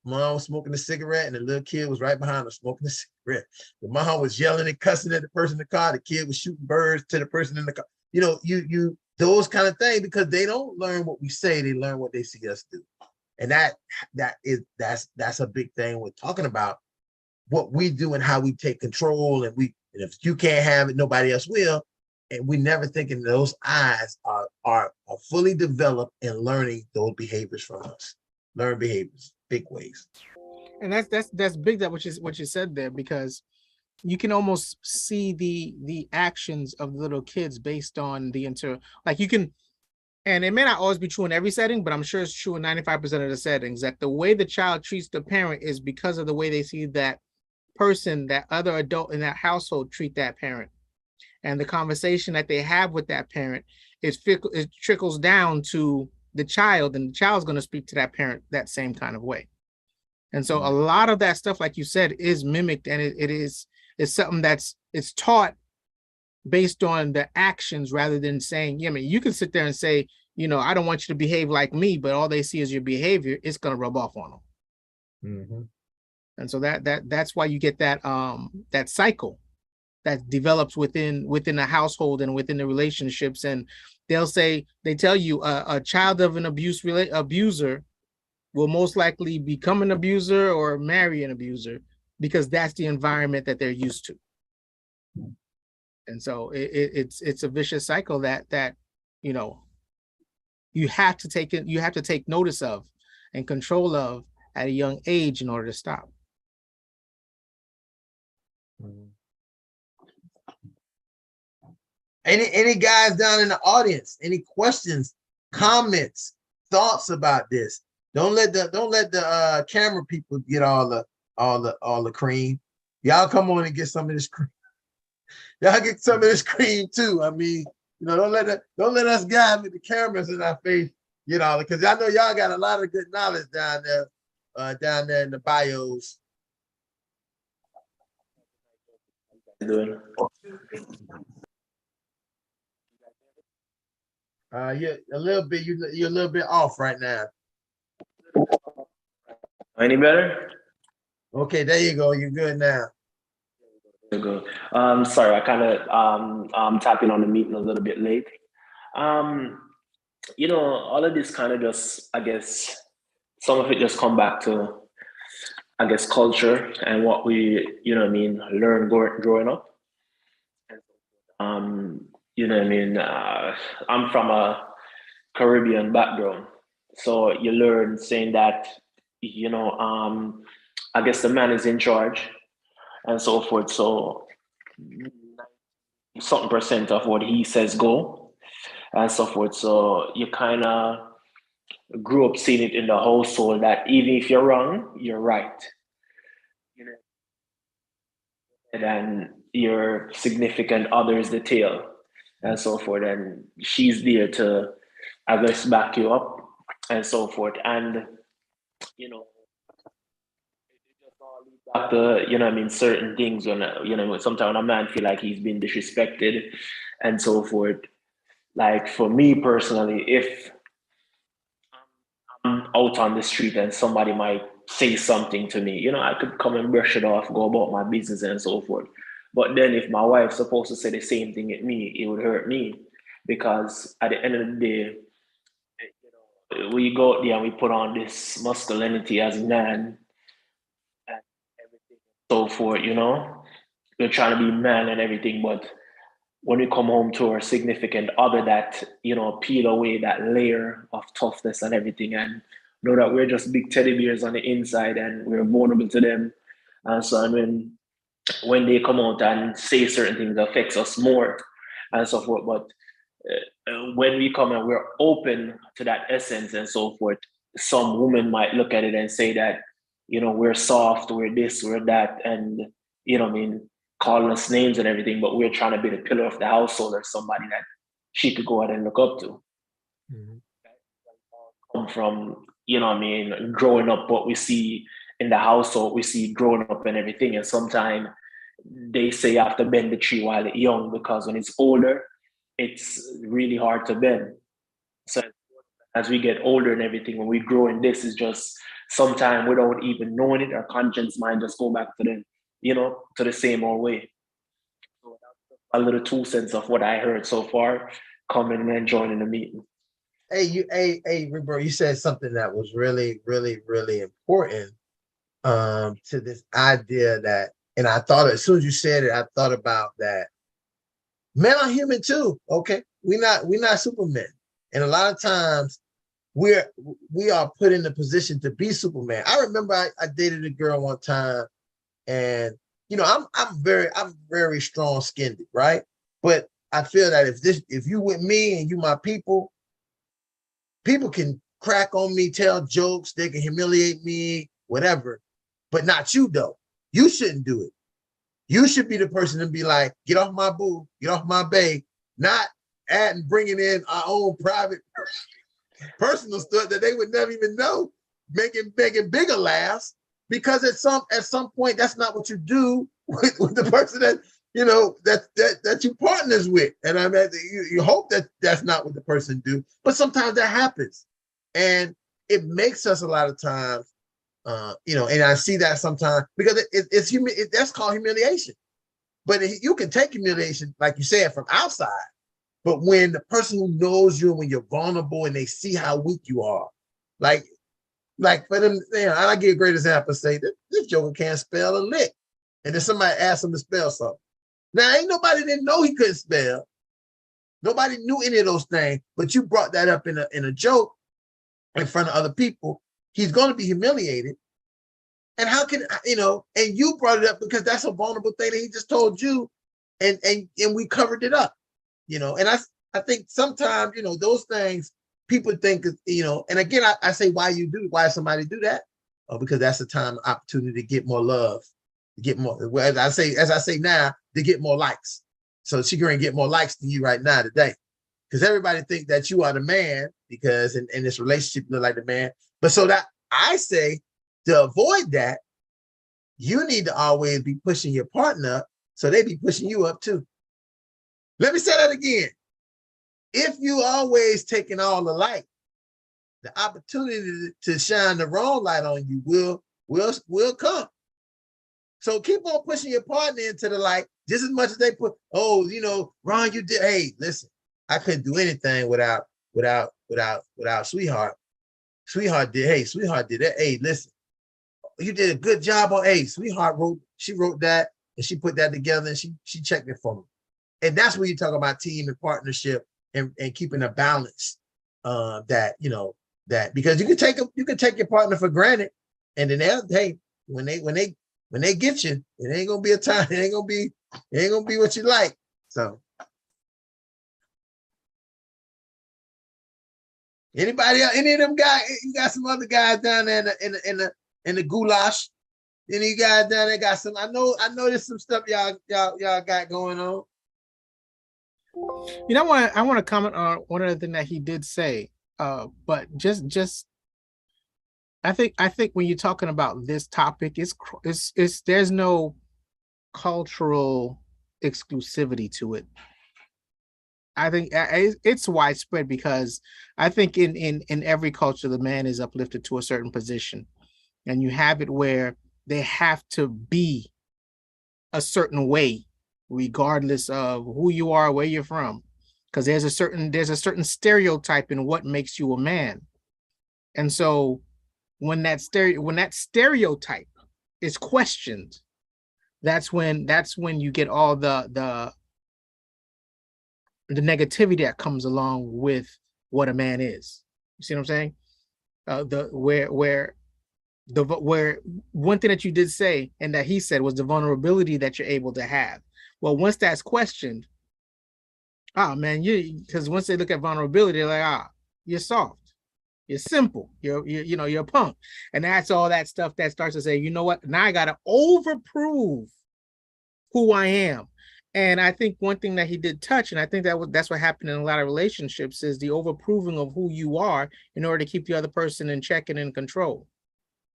mom was smoking a cigarette and the little kid was right behind her smoking a cigarette. The mom was yelling and cussing at the person in the car. The kid was shooting birds to the person in the car. you those kind of things, because they don't learn what we say, they learn what they see us do. And that's a big thing we're talking about, what we do and how we take control. And if you can't have it, nobody else will. And we never thinking those eyes are fully developed and learning those behaviors from us. Learn behaviors, big ways. And that's big, that what you said there, because you can almost see the actions of little kids based on like you can, and it may not always be true in every setting, but I'm sure it's true in 95% of the settings, that the way the child treats the parent is because of the way they see that person, that other adult in that household treat that parent. And the conversation that they have with that parent, it trickles down to the child, and the child's going to speak to that parent that same kind of way. And so a lot of that stuff, like you said, is mimicked, and it's something it's taught based on the actions rather than saying, I mean, you can sit there and say, I don't want you to behave like me, but all they see is your behavior. It's going to rub off on them. Mm-hmm. And so that's why you get that cycle that develops within the household and within the relationships. And they tell you a child of an abuser will most likely become an abuser or marry an abuser, because that's the environment that they're used to. And so it's a vicious cycle that you have to take notice of and control of at a young age in order to stop. Any guys down in the audience, any questions, comments, thoughts about this? Don't let the camera people get all the cream. Y'all come on and get some of this cream. Y'all get some of this cream too. I mean, don't let us guys with the cameras in our face get all it, because I know y'all got a lot of good knowledge down there in the bios. Yeah, a little bit. You're a little bit off right now. Any better? Okay, there you go. You're good now. Good. Sorry, I kind of tapping on the meeting a little bit late. All of this kind of just, I guess, some of it just come back to, I guess, culture and what we, learn growing up. I'm from a Caribbean background, so you learn saying that, I guess the man is in charge and so forth. So something percent of what he says go and so forth. So you kind of grew up seeing it in the household that even if you're wrong, you're right. And then your significant other is the tail and so forth. And she's there to, I guess, back you up and so forth. And, back to, certain things when, sometimes a man feel like he's been disrespected and so forth. Like for me personally, if I'm out on the street and somebody might say something to me, I could come and brush it off, go about my business and so forth. But then if my wife's supposed to say the same thing at me, it would hurt me, because at the end of the day, we go out there and we put on this masculinity as a man and everything so forth, we're trying to be man and everything, but when we come home to our significant other, that, peel away that layer of toughness and everything, and know that we're just big teddy bears on the inside and we're vulnerable to them. And so, and when they come out and say certain things, it affects us more and so forth. But when we come and we're open to that essence and so forth, some women might look at it and say that, we're soft, we're this, we're that, and, calling us names and everything, but we're trying to be the pillar of the household or somebody that she could go out and look up to. Mm-hmm. Come from, growing up, what we see in the household, we see growing up and everything. And sometimes they say you have to bend the tree while it's young, because when it's older, it's really hard to bend. So as we get older and everything, when we grow in this, is just sometimes without even knowing it, our conscience might just go back to them, to the same old way. So a little 2 cents of what I heard so far, coming and joining the meeting. Hey, bro, you said something that was really, really, really important to this idea that, and I thought as soon as you said it, I thought about that. Men are human too. Okay, we're not Supermen, and a lot of times we are put in the position to be Superman. I remember I dated a girl one time, and I'm very strong skinned, right? But I feel that if you with me and you my people can crack on me, tell jokes, they can humiliate me, whatever, but not you though. You shouldn't do it. You should be the person to be like, get off my boo, get off my bae, not adding, bringing in our own private personal stuff that they would never even know, making bigger laughs, because at some point that's not what you do with the person that that you partners with. And I mean, you hope that that's not what the person do, but sometimes that happens, and it makes us a lot of times, and I see that sometimes because it's that's called humiliation. But you can take humiliation, like you said, from outside. But when the person who knows you, when you're vulnerable and they see how weak you are, like for them, I give a great example. Say this joker can't spell a lick, and then somebody asks him to spell something. Now, ain't nobody didn't know he couldn't spell. Nobody knew any of those things, but you brought that up in a joke in front of other people. He's going to be humiliated. And how can and you brought it up because that's a vulnerable thing that he just told you, and we covered it up, and I think sometimes, those things people think, and again, I say, why somebody do that? Oh, because that's the time opportunity to get more love, to get more, as I say now, to get more likes. So she going to get more likes than you right now today, because everybody think that you are the man, because in this relationship you look like the man. But so that I say, to avoid that, you need to always be pushing your partner up, so they be pushing you up too. Let me say that again. If you always taking all the light, the opportunity to shine the wrong light on you will come. So keep on pushing your partner into the light just as much as they put. Oh, Ron, you did. Hey, listen, I couldn't do anything without sweetheart. Sweetheart did. Hey, sweetheart did that. Hey, listen, you did a good job on. Hey, sweetheart wrote that, and she put that together, and she checked it for me. And that's when you talk about team and partnership and keeping a balance. That because you can take your partner for granted, and then when they get you, it ain't gonna be a time. It ain't gonna be what you like. So. Anybody else? Any of them guys? You got some other guys down there in the goulash. Any guys down there got some? I know there's some stuff y'all got going on. I want to comment on one other thing that he did say. But just I think when you're talking about this topic, it's there's no cultural exclusivity to it. I think it's widespread, because I think in every culture, the man is uplifted to a certain position, and you have it where they have to be a certain way, regardless of who you are, where you're from, because there's a certain stereotype in what makes you a man. And so when that stereotype is questioned, that's when you get all the negativity that comes along with what a man is. You see what I'm saying? Where one thing that you did say, and that he said, was the vulnerability that you're able to have. Well, once that's questioned, man, because once they look at vulnerability, they're like, you're soft, you're simple, you're a punk. And that's all that stuff that starts to say, you know what, now I gotta overprove who I am. And I think one thing that he did touch, and I think that's what happened in a lot of relationships, is the overproving of who you are in order to keep the other person in check and in control.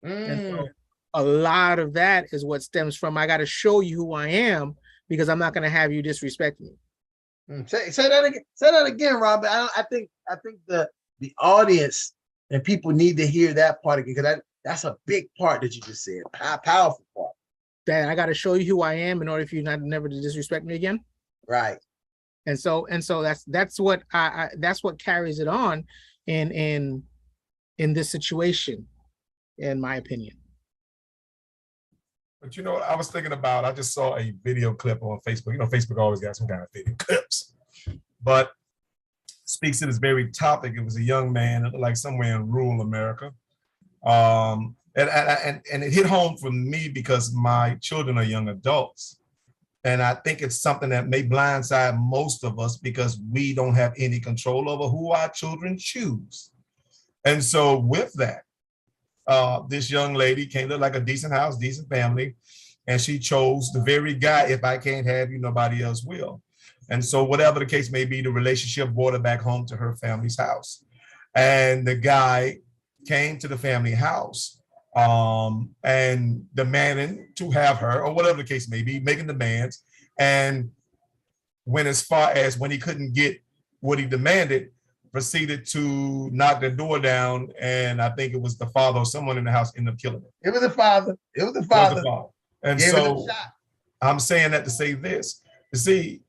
And so a lot of that is what stems from, I got to show you who I am, because I'm not going to have you disrespect me. Say that again. Say that again, Rob. I think the audience and people need to hear that part again, because that's a big part that you just said. Powerful part. That I got to show you who I am in order for you never to disrespect me again. Right. And so that's what that's what carries it on in this situation, in my opinion. But you know what I was thinking about? I just saw a video clip on Facebook. You know, Facebook always got some kind of video clips. But speaks to this very topic. It was a young man, like somewhere in rural America. And it hit home for me because my children are young adults. And I think it's something that may blindside most of us because we don't have any control over who our children choose. And so with that, this young lady came to like a decent house, decent family, and she chose the very guy, if I can't have you, nobody else will. And so whatever the case may be, the relationship brought her back home to her family's house. And the guy came to the family house and demanding to have her, or whatever the case may be, making demands. And went as far as when he couldn't get what he demanded, proceeded to knock the door down. And I think it was the father or someone in the house ended up killing him. It was the father. It was the It was father. the father. And Gave him so a shot. I'm saying that to say this. You see,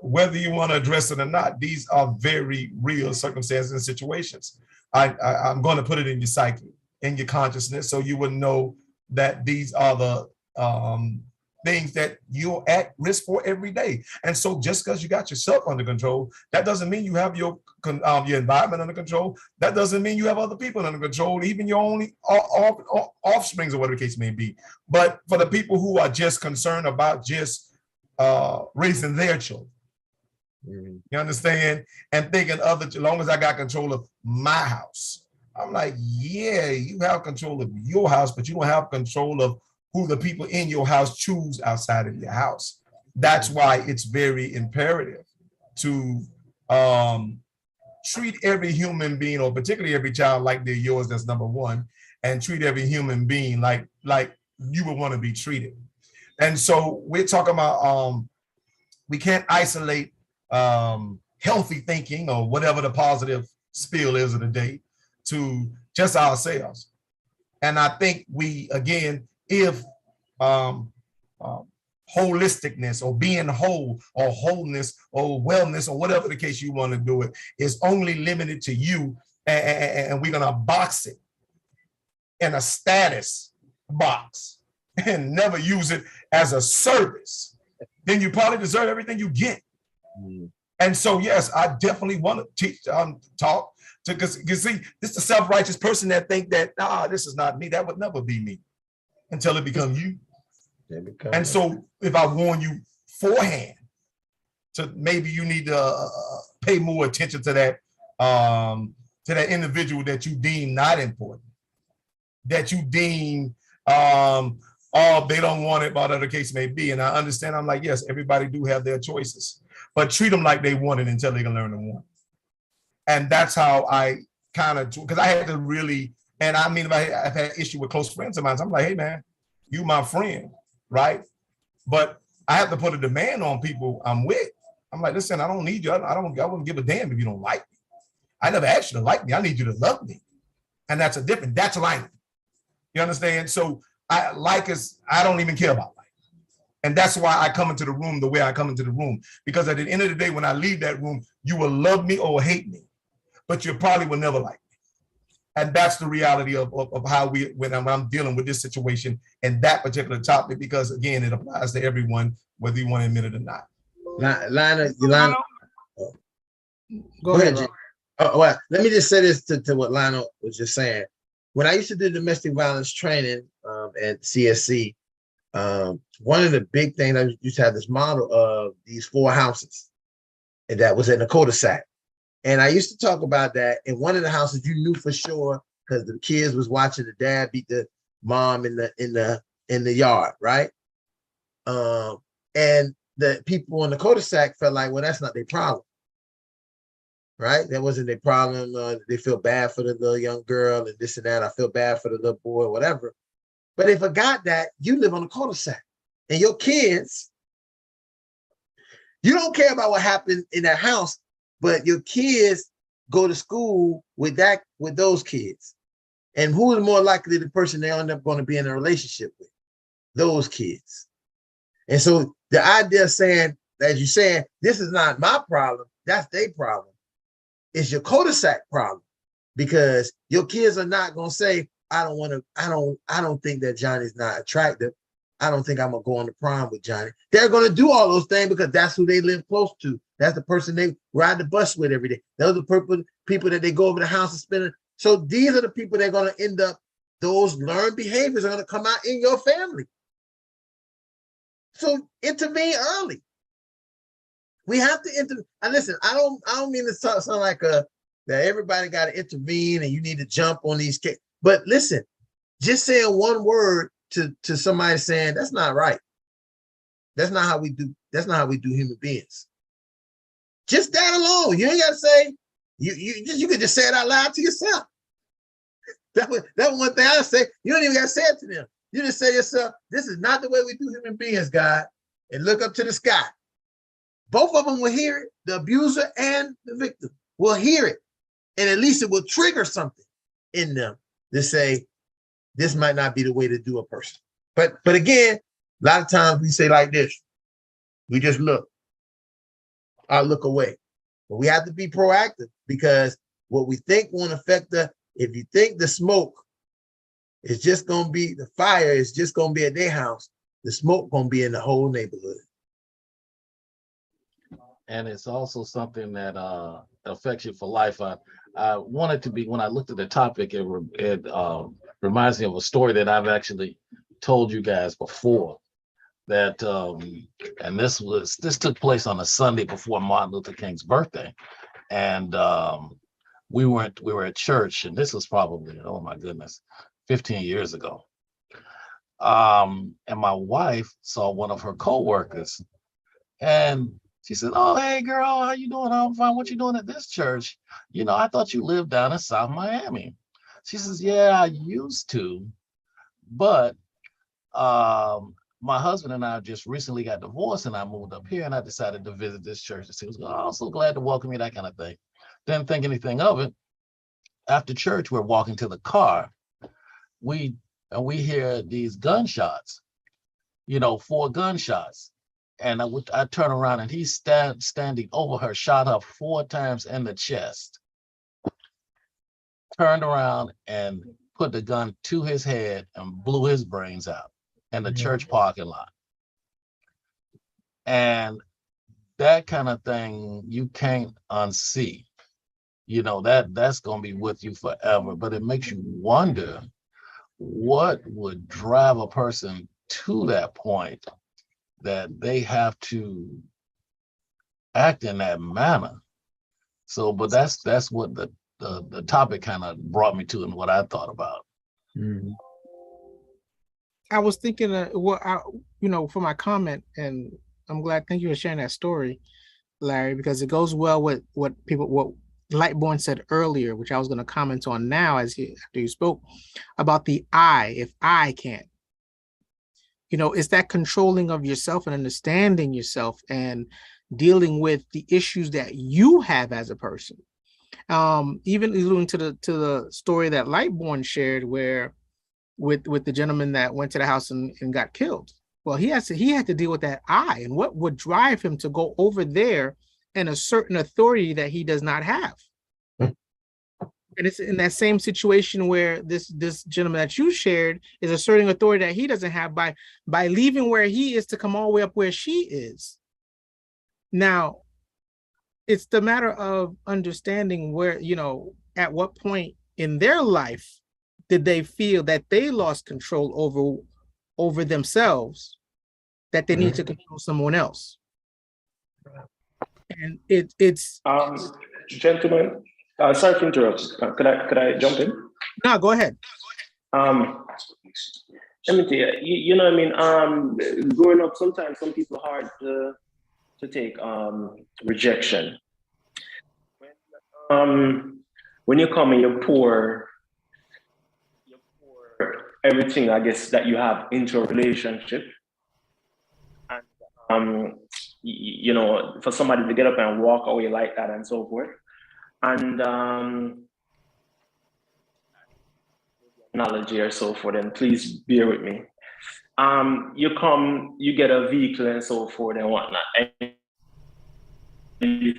whether you want to address it or not, these are very real circumstances and situations. I'm going to put it in your psyche, in your consciousness, so you would know that these are the things that you're at risk for every day. And so just because you got yourself under control, that doesn't mean you have your environment under control. That doesn't mean you have other people under control, even your only offsprings or whatever the case may be. But for the people who are just concerned about just raising their children, you understand? And thinking as long as I got control of my house. I'm like, yeah, you have control of your house, but you don't have control of who the people in your house choose outside of your house. That's why it's very imperative to treat every human being, or particularly every child, like they're yours. That's number one. And treat every human being like you would want to be treated. And so we're talking about we can't isolate healthy thinking or whatever the positive spill is of the day to just ourselves. And I think we, again, if holisticness or being whole or wholeness or wellness or whatever the case you want to do it is only limited to you, and we're going to box it in a status box and never use it as a service, then you probably deserve everything you get. And so, yes, I definitely want to teach, talk to, because you see, this is a self-righteous person that think that, this is not me. That would never be me until it becomes you. And so if I warn you beforehand, to maybe you need to pay more attention to that individual that you deem not important, that you deem, they don't want it, whatever the case may be. And I understand, I'm like, yes, everybody do have their choices, but treat them like they want it until they can learn to want. And that's how I kind of, because I had to really, and I mean, if I've had issue with close friends of mine, I'm like, hey man, you my friend, right? But I have to put a demand on people I'm with. I'm like, listen, I don't need you. I wouldn't give a damn if you don't like me. I never asked you to like me. I need you to love me. And that's like, you understand? So I don't even care about like. And that's why I come into the room the way I come into the room. Because at the end of the day, when I leave that room, you will love me or hate me, but you probably will never like me. And that's the reality of how when I'm dealing with this situation and that particular topic, because again, it applies to everyone, whether you want to admit it or not. Lana, Go ahead. Well, let me just say this to what Lionel was just saying. When I used to do domestic violence training at CSC, one of the big things, I used to have this model of these 4 houses, and that was in the cul-de-sac. And I used to talk about that. In one of the houses, you knew for sure because the kids was watching the dad beat the mom in the yard, right? And the people in the cul-de-sac felt like, well, that's not their problem, right? That wasn't their problem. They feel bad for the little young girl and this and that. I feel bad for the little boy, whatever. But they forgot that you live on the cul-de-sac and your kids, you don't care about what happened in that house, but your kids go to school with those kids. And who is more likely the person they end up going to be in a relationship with? Those kids. And so the idea of saying as you saying, this is not my problem. That's their problem. It's your cul-de-sac problem, because your kids are not gonna say, I don't think that Johnny's not attractive. I don't think I'm gonna go on the prom with Johnny. They're gonna do all those things because that's who they live close to. That's the person they ride the bus with every day. Those are the people that they go over the house and spend. So these are the people that are gonna end up, those learned behaviors are gonna come out in your family. So intervene early. We have to intervene. And listen, I don't mean to sound like that everybody got to intervene and you need to jump on these kids. But listen, just saying one word to somebody saying that's not right. That's not how we do. That's not how we do human beings. Just that alone, you ain't got to say. You can just say it out loud to yourself. That one thing I say. You don't even got to say it to them. You just say to yourself, "This is not the way we do human beings, God," and look up to the sky. Both of them will hear it. The abuser and the victim will hear it, and at least it will trigger something in them to say, this might not be the way to do a person. But again, a lot of times we say like this, we just look. I'll look away. But we have to be proactive, because what we think won't affect if you think the smoke is just going to be, the fire is just going to be at their house, the smoke going to be in the whole neighborhood. And it's also something that affects you for life. I wanted to be, when I looked at the topic, it reminds me of a story that I've actually told you guys before. That and this took place on a Sunday before Martin Luther King's birthday, and we were at church, and this was probably, oh my goodness, 15 years ago. And my wife saw one of her coworkers, and she said, "Oh, hey girl, how you doing? I'm fine. What you doing at this church? You know, I thought you lived down in South Miami." She says, "Yeah, I used to, but my husband and I just recently got divorced, and I moved up here, and I decided to visit this church to see what's going on. I'm so glad to welcome you," that kind of thing. Didn't think anything of it. After church, we're walking to the car. We hear these gunshots, 4 gunshots. And I turn around, and he's standing over her, shot her 4 times in the chest. Turned around and put the gun to his head and blew his brains out in the church parking lot. And that kind of thing you can't unsee. That's going to be with you forever. But it makes you wonder what would drive a person to that point that they have to act in that manner. So, but that's what the topic kind of brought me to, and what I thought about. Mm-hmm. I was thinking, for my comment, and I'm glad. Thank you for sharing that story, Larry, because it goes well with what Lightborn said earlier, which I was going to comment on now after you spoke about the I. If I can't, it's that controlling of yourself and understanding yourself and dealing with the issues that you have as a person. Even alluding to the story that Lightborn shared, where with the gentleman that went to the house and got killed. Well, he had to deal with that I, and what would drive him to go over there and a certain authority that he does not have. And it's in that same situation where this gentleman that you shared is asserting authority that he doesn't have by leaving where he is to come all the way up where she is. Now, it's the matter of understanding where, at what point in their life did they feel that they lost control over themselves, that they need to control someone else. And it's gentlemen, sorry to interrupt. Could I jump in? No, go ahead. Let me tell you, you know what I mean? Growing up, sometimes some people are hard to take rejection. When you come and you pour everything, I guess, that you have into a relationship, and for somebody to get up and walk away like that and so forth, and analogy or so forth, and please bear with me. You get a vehicle and so forth and whatnot, and you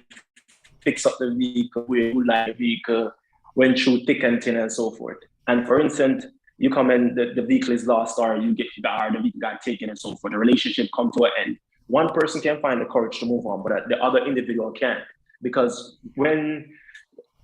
fix up the vehicle, you like the vehicle, went through thick and thin and so forth. And for instance, you come in, the vehicle is lost, or the vehicle got taken and so forth. The relationship come to an end. One person can find the courage to move on, but the other individual can't. Because when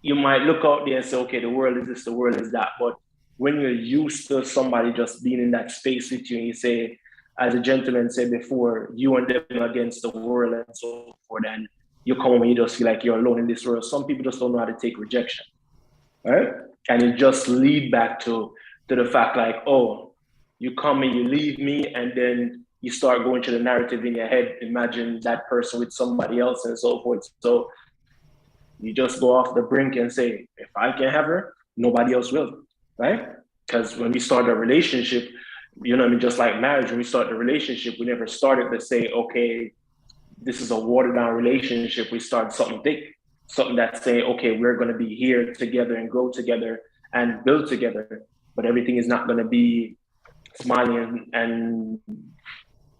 you might look out there and say, okay, the world is this, the world is that. But when you're used to somebody just being in that space with you, and you say, as a gentleman said before, you and them against the world and so forth, and you come home and you just feel like you're alone in this world. Some people just don't know how to take rejection, right? And it just lead back to the fact like, oh, you come and you leave me, and then you start going to the narrative in your head, imagine that person with somebody else and so forth. So you just go off the brink and say, if I can have her, nobody else will, right? Because when we start a relationship, you know what I mean, just like marriage, when we start the relationship, we never started to say, okay, this is a watered down relationship. We start something big, something that's saying, okay, we're going to be here together and grow together and build together, but everything is not going to be smiling and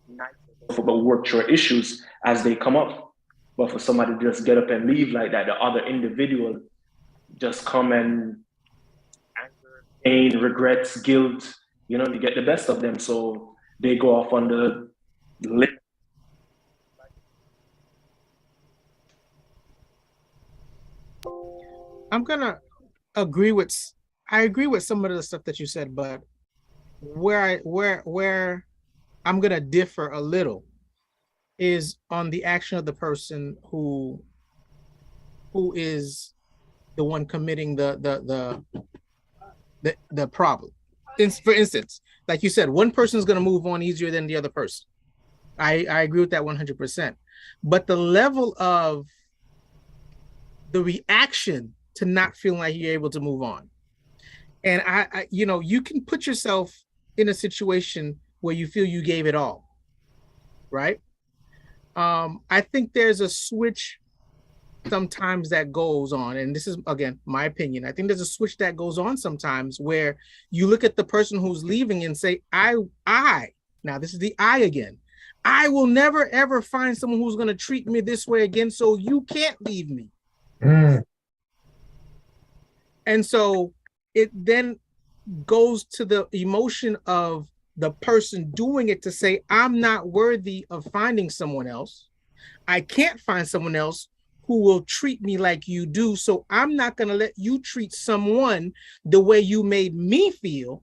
nice, but work through issues as they come up. But for somebody to just get up and leave like that, the other individual just come and anger, pain, regrets, guilt, you know, you get the best of them. So they go off on the list. I'm gonna agree with some of the stuff that you said, but where I'm gonna differ a little is on the action of the person who is the one committing the problem. For instance, like you said, one person is going to move on easier than the other person. I agree with that 100%. But the level of the reaction to not feeling like you're able to move on, and I you know, you can put yourself in a situation where you feel you gave it all, right? I think there's a switch sometimes that goes on, and this is again my opinion. I think there's a switch that goes on sometimes where you look at the person who's leaving and say, I now this is the I again, I will never ever find someone who's going to treat me this way again, so you can't leave me. And so it then goes to the emotion of the person doing it to say, I'm not worthy of finding someone else. I can't find someone else who will treat me like you do. So I'm not going to let you treat someone the way you made me feel.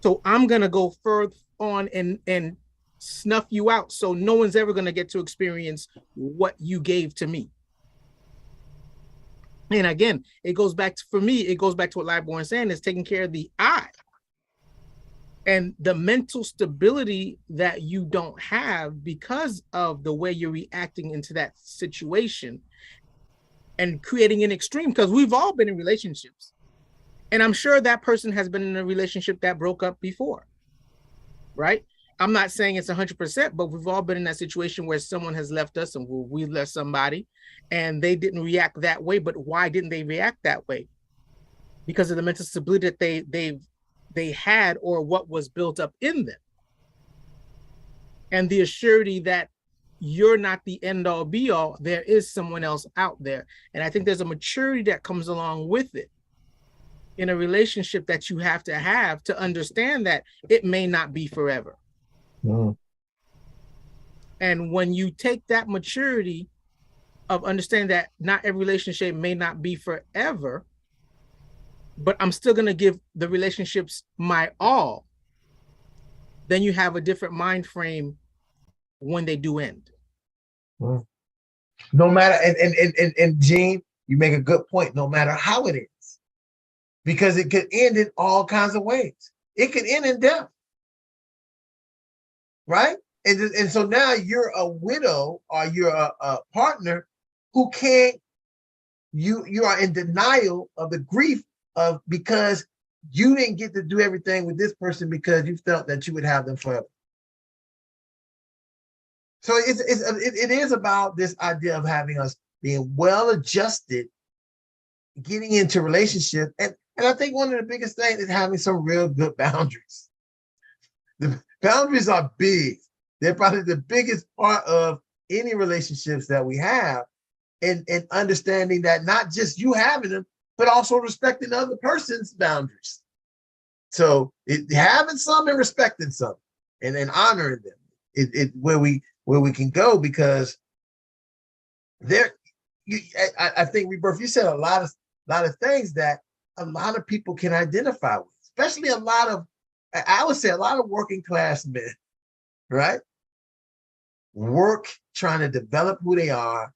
So I'm going to go further on and snuff you out. So no one's ever going to get to experience what you gave to me. And again, it goes back to, for me, it goes back to what Lightborn is saying, is taking care of the I. And the mental stability that you don't have because of the way you're reacting into that situation and creating an extreme, because we've all been in relationships. And I'm sure that person has been in a relationship that broke up before, right? I'm not saying it's 100%, but we've all been in that situation where someone has left us and we left somebody and they didn't react that way. But why didn't they react that way? Because of the mental stability that they had, or what was built up in them. And the assurity that you're not the end all be all, there is someone else out there. And I think there's a maturity that comes along with it in a relationship that you have to understand that it may not be forever. And when you take that maturity of understanding that not every relationship may not be forever, but I'm still going to give the relationships my all, then you have a different mind frame when they do end. No matter, and Gene, you make a good point, no matter how it is, because it could end in all kinds of ways. It could end in death, right? And so now you're a widow, or you're a partner who can't, you are in denial of the grief of, because you didn't get to do everything with this person because you felt that you would have them forever. So it is about this idea of having us being well adjusted, getting into relationship. And I think one of the biggest things is having some real good boundaries. The boundaries are big. They're probably the biggest part of any relationships that we have, and understanding that not just you having them, but also respecting the other person's boundaries. So having some and respecting some, and honoring them, where we can go, because I think, Rebirth, you said a lot of things that a lot of people can identify with, especially I would say a lot of working class men, right? Work trying to develop who they are.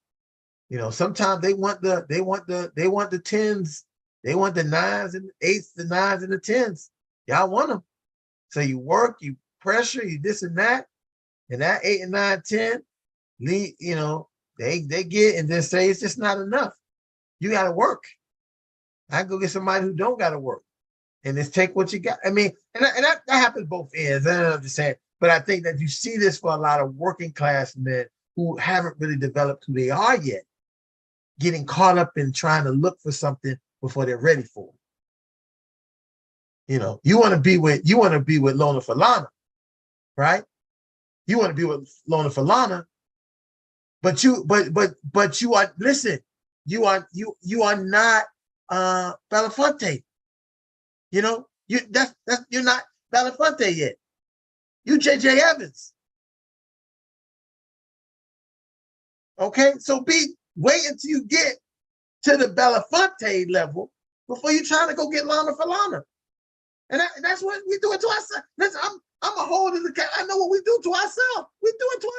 Sometimes they want the 10s, they want the 9s and 8s, the 9s and the 10s. Y'all want them. So you work, you pressure, you this and that 8 and 9, 10, they get and then say it's just not enough. You got to work. I go get somebody who don't got to work, and just take what you got. I mean, and that happens both ends. I'm just saying, but I think that you see this for a lot of working class men who haven't really developed who they are yet, getting caught up in trying to look for something before they're ready for it. You want to be with Lona Falana, right? You want to be with Lona Falana, but you are, listen, you are not Belafonte. You're not Belafonte yet. You JJ Evans. Okay, so wait until you get to the Belafonte level before you're trying to go get Lana Falana. And that's what we do it to ourselves. Listen, I'm a hold of the. I know what we do to ourselves. We do it to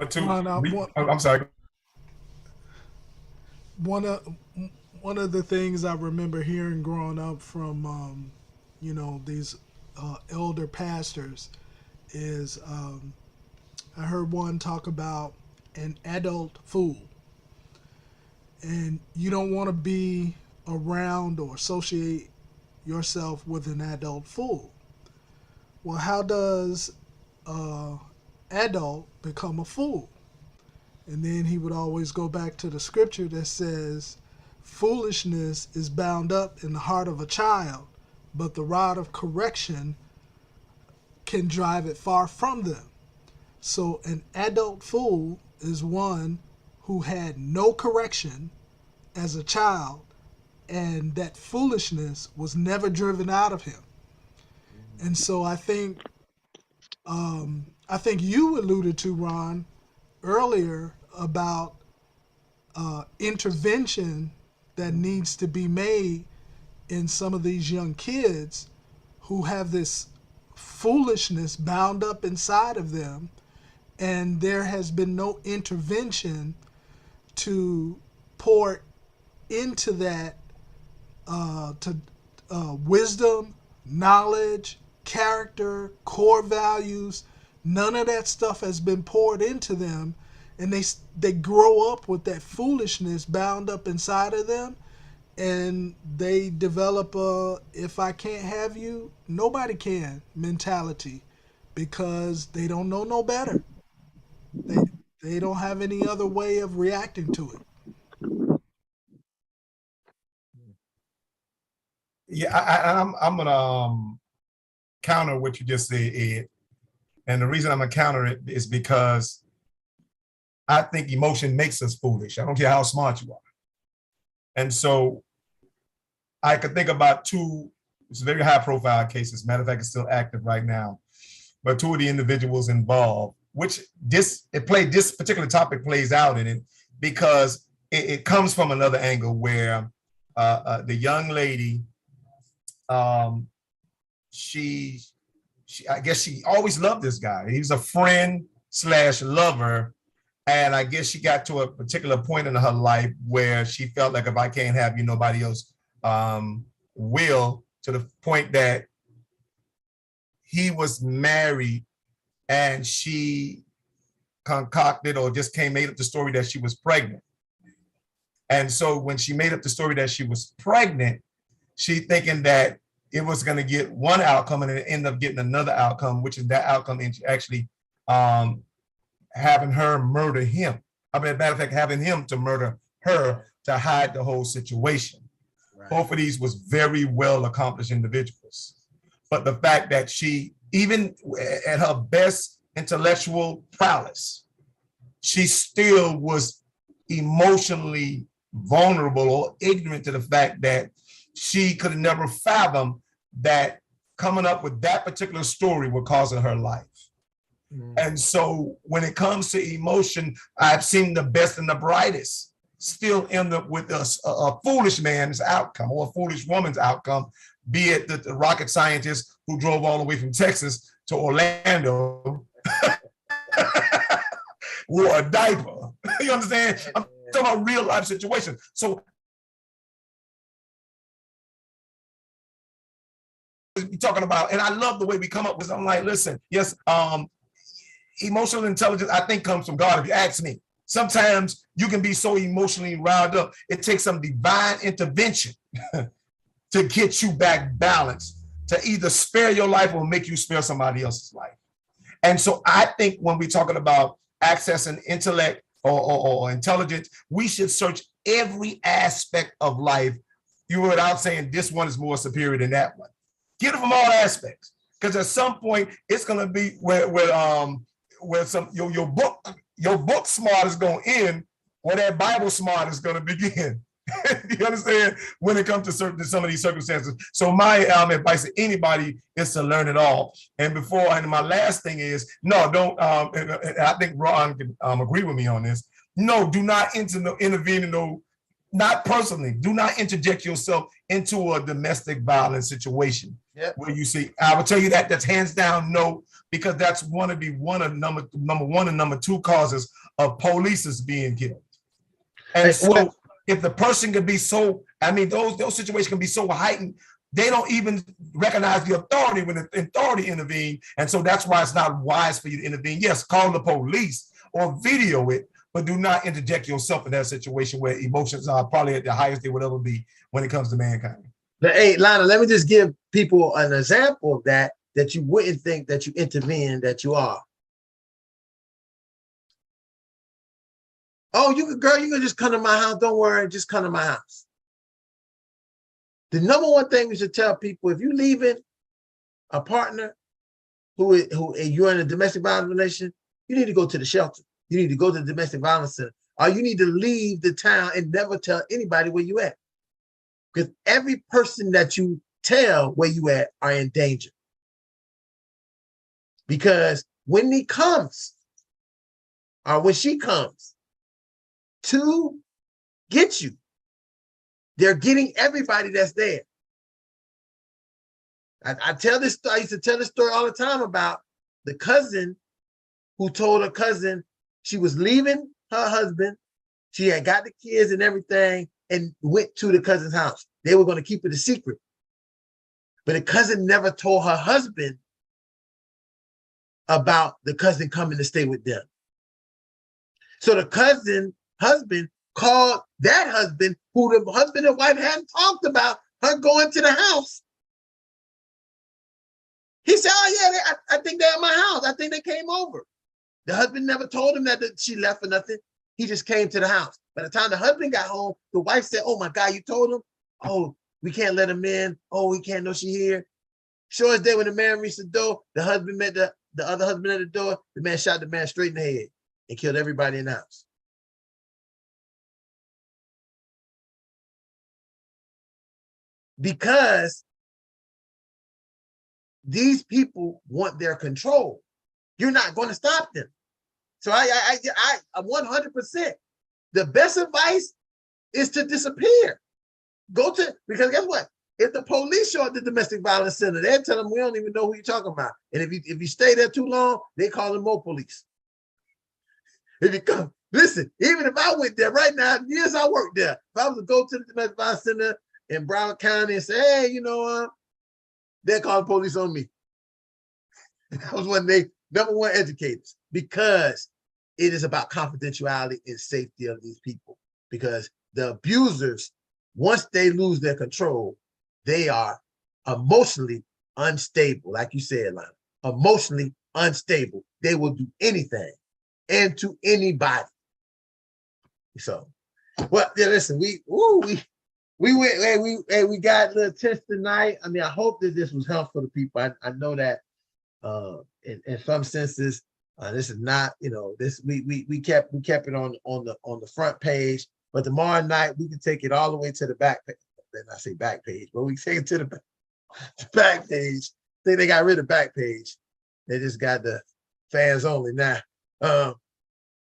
ourselves. I'm sorry. One of the things I remember hearing growing up from these elder pastors is I heard one talk about an adult fool, and you don't want to be around or associate yourself with an adult fool. Well, how does adult become a fool? And then he would always go back to the scripture that says, foolishness is bound up in the heart of a child, but the rod of correction can drive it far from them. So an adult fool is one who had no correction as a child, and that foolishness was never driven out of him. And so I think you alluded to, Ron, earlier about intervention that needs to be made in some of these young kids who have this foolishness bound up inside of them, and there has been no intervention to pour into that wisdom, knowledge, character, core values. None of that stuff has been poured into them, and they grow up with that foolishness bound up inside of them, and they develop a "if I can't have you, nobody can" mentality, because they don't know no better. They don't have any other way of reacting to it. Yeah, I'm gonna counter what you just said, Ed. And the reason I'm gonna counter it is because I think emotion makes us foolish. I don't care how smart you are. And so I could think about two very high profile cases. Matter of fact, it's still active right now. But two of the individuals involved, which this particular topic plays out in it, because it comes from another angle where the young lady, she I guess she always loved this guy. He was a friend / lover. And I guess she got to a particular point in her life where she felt like, if I can't have you, nobody else will, to the point that he was married, and she concocted or just made up the story that she was pregnant. And so when she made up the story that she was pregnant, she thinking that it was going to get one outcome, and it ended up getting another outcome, which is that outcome actually having her murder him. I mean, matter of fact, having him to murder her to hide the whole situation. Right. Both of these was very well accomplished individuals. But the fact that she, even at her best intellectual prowess, she still was emotionally vulnerable or ignorant to the fact that she could have never fathomed that coming up with that particular story would cause her life. And so when it comes to emotion, I've seen the best and the brightest still end up with a foolish man's outcome or a foolish woman's outcome, be it the rocket scientist who drove all the way from Texas to Orlando wore a diaper. You understand? I'm talking about real life situations. So we're talking about, and I love the way we come up with, I'm like, listen, yes, emotional intelligence, I think, comes from God, if you ask me. Sometimes you can be so emotionally riled up, it takes some divine intervention to get you back balanced, to either spare your life or make you spare somebody else's life. And so I think when we're talking about accessing intellect or intelligence, we should search every aspect of life, you without saying this one is more superior than that one. Get it from all aspects, because at some point it's going to be where some your book smart is going to end, where that Bible smart is going to begin. You understand? When it comes to some of these circumstances. So my advice to anybody is to learn it all. And my last thing is, no, don't. And I think Ron can agree with me on this. No, do not intervene in no. Not personally. Do not interject yourself into a domestic violence situation. Yep. Where you see, I will tell you that's hands down no, because that's one of number one and number two causes of police being killed. And so if the person can be so, I mean, those situations can be so heightened, they don't even recognize the authority when the authority intervenes. And so that's why it's not wise for you to intervene. Yes, call the police or video it, but do not interject yourself in that situation where emotions are probably at the highest they would ever be when it comes to mankind. Now, hey, Lana, let me just give people an example of that you wouldn't think that you intervene, that you are. Oh, girl, you can just come to my house. Don't worry, just come to my house. The number one thing we should tell people, if you're leaving a partner who you're in a domestic violence relationship, you need to go to the shelter. You need to go to the domestic violence center, or you need to leave the town and never tell anybody where you at. Because every person that you tell where you at are in danger. Because when he comes, or when she comes to get you, they're getting everybody that's there. I tell this story, I used to tell this story all the time about the cousin who told her cousin she was leaving her husband. She had got the kids and everything and went to the cousin's house. They were going to keep it a secret. But the cousin never told her husband about the cousin coming to stay with them. So the husband called that husband, who the husband and wife hadn't talked about her going to the house. He said, oh yeah, I think they're at my house. I think they came over. The husband never told him that she left or nothing. He just came to the house. By the time the husband got home, the wife said, oh my God, you told him? Oh, we can't let him in. Oh, we can't know she here. Sure as day, when the man reached the door, the husband met the other husband at the door. The man shot the man straight in the head and killed everybody in the house. Because these people want their control. You're not going to stop them. So I 100%. The best advice is to disappear. Because guess what? If the police show at the domestic violence center, they'll tell them we don't even know who you're talking about. And if you stay there too long, they call them more police. If you come, listen, even if I went there right now, years I worked there, if I was to go to the domestic violence center in Broward County and say, hey, they'll call the police on me. That was when they number one educators, because it is about confidentiality and safety of these people. Because the abusers, once they lose their control, they are emotionally unstable. Like you said, Lana, emotionally unstable. They will do anything and to anybody. So, well, yeah, listen, we got a little tips tonight. I mean, I hope that this was helpful to people. I know that in some senses, This is not, this we kept it on the front page, but tomorrow night we can take it all the way to the back page. Then I say back page, but we take it to the back page. I think they got rid of back page. They just got the fans only now. But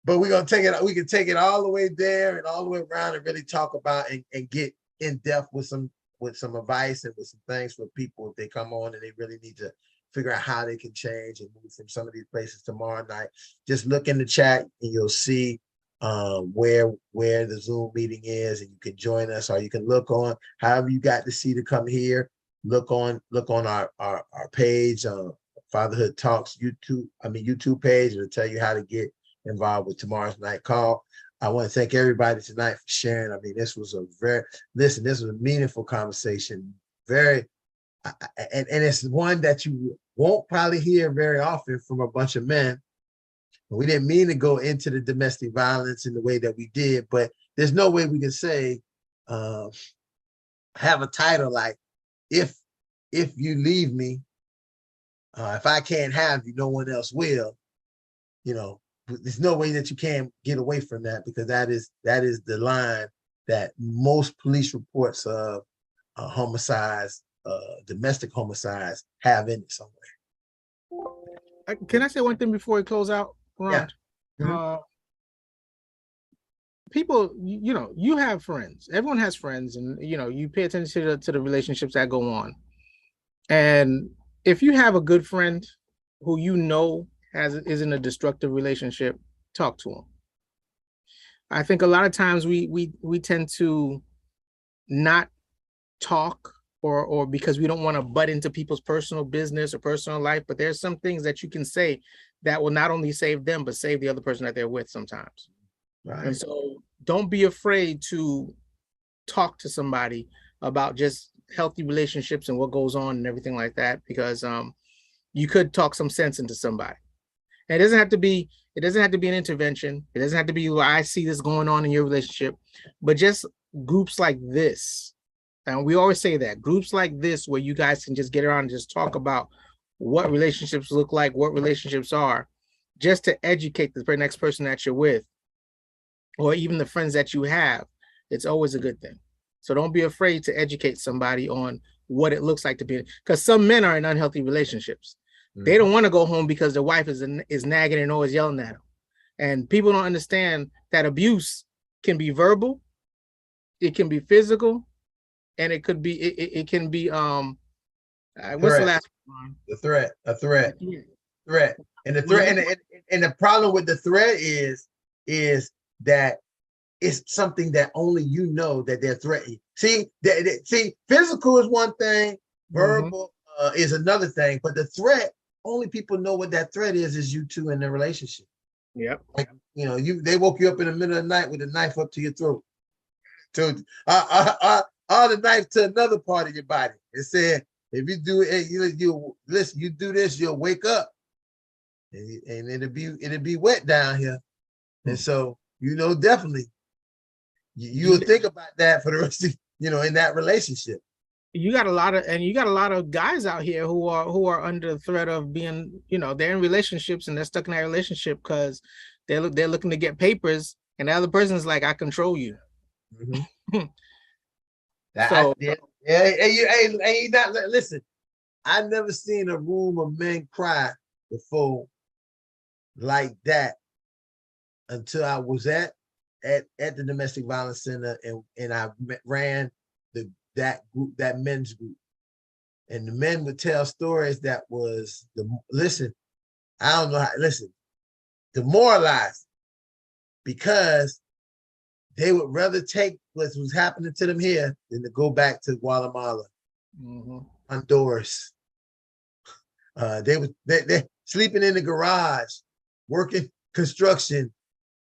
we're gonna take it. We can take it all the way there and all the way around and really talk about and get in depth with some advice and with some things for people if they come on and they really need to figure out how they can change and move from some of these places tomorrow night. Just look in the chat and you'll see where the Zoom meeting is, and you can join us, or you can look on however you got to see to come here. Look on our page, Fatherhood Talks YouTube page. It'll tell you how to get involved with tomorrow's night call. I want to thank everybody tonight for sharing. I mean, this was this was a meaningful conversation. And it's one that you won't probably hear very often from a bunch of men. We didn't mean to go into the domestic violence in the way that we did, but there's no way we can say, have a title like, if you leave me, if I can't have you, no one else will. There's no way that you can get away from that, because that is the line that most police reports of homicides, domestic homicides, have in it somewhere. Can I say one thing before we close out, Ron? Yeah. Mm-hmm. People, you have friends. Everyone has friends, and you pay attention to the relationships that go on. And if you have a good friend who is in a destructive relationship, talk to him. I think a lot of times we tend to not talk or because we don't want to butt into people's personal business or personal life, but there's some things that you can say that will not only save them, but save the other person that they're with sometimes. Right. And so don't be afraid to talk to somebody about just healthy relationships and what goes on and everything like that, because you could talk some sense into somebody. And it doesn't have to be an intervention. It doesn't have to be, well, I see this going on in your relationship, but just groups like this. And we always say that groups like this, where you guys can just get around and just talk about what relationships look like, what relationships are, just to educate the next person that you're with, or even the friends that you have. It's always a good thing. So don't be afraid to educate somebody on what it looks like to be, because some men are in unhealthy relationships. Mm-hmm. They don't want to go home because the wife is nagging and always yelling at them. And people don't understand that abuse can be verbal, it can be physical, and it could be it can be what's the last one? A threat. And the threat, and the problem with the threat is that it's something that only that they're threatening. See, physical is one thing, verbal is another thing, but the threat, only people know what that threat is you two in the relationship. Yep. Like, they woke you up in the middle of the night with a knife up to your throat. The knife to another part of your body. It said, if you do it, you listen, you do this, you'll wake up, and it'll be wet down here. And so, definitely, you'll think about that for the rest of, in that relationship. You got a lot of guys out here who are under the threat of being, they're in relationships and they're stuck in that relationship because they're looking to get papers, and the other person's like, I control you. Mm-hmm. Listen, I've never seen a room of men cry before like that until I was at the domestic violence center, and I ran that men's group, and the men would tell stories that was demoralized, because they would rather take what was happening to them here than to go back to Guatemala, Honduras. They sleeping in the garage, working construction,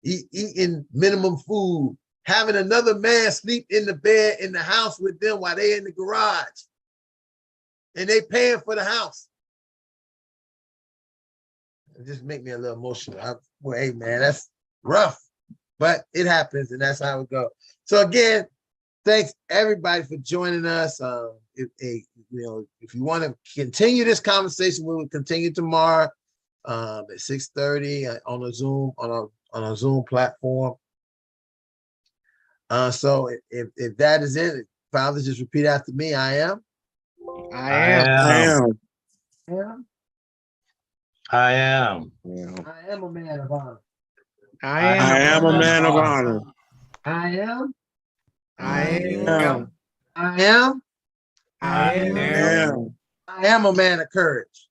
eating minimum food, having another man sleep in the bed in the house with them while they in the garage, and they paying for the house. It just make me a little emotional. Hey man, that's rough, but it happens, and that's how it goes. So again, thanks everybody for joining us. If you want to continue this conversation, we will continue tomorrow. at 6:30 on a Zoom on a Zoom platform. So if that is it, fathers, just repeat after me. I am. I am. I am. I am a man of honor. I I am. am a man of honor. I am. I am. I am. I am. I am a man of courage.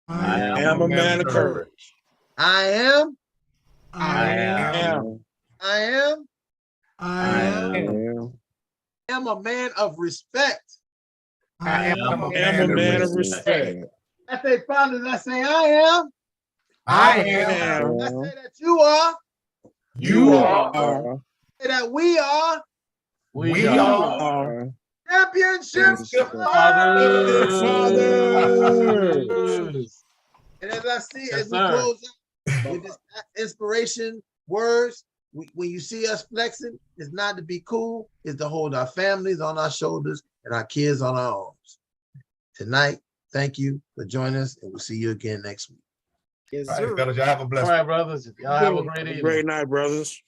I am a man of courage. I am. I am. I am. I am a man of respect. I am I am a man of respect. I say, fathers, I say, I am. I I am. I say that you are. You are. I say that we are. We are. Championship Fathers. Fathers. And as I see, Yes, as we sir. close out with this inspiration words, when you see us flexing, it's not to be cool, it's to hold our families on our shoulders and our kids on our arms. Tonight, thank you for joining us, and we'll see you again next week. Yes, All sir. right, fellas, y'all have a blessed All right, brothers. Y'all have a great Have a evening. great night, brothers.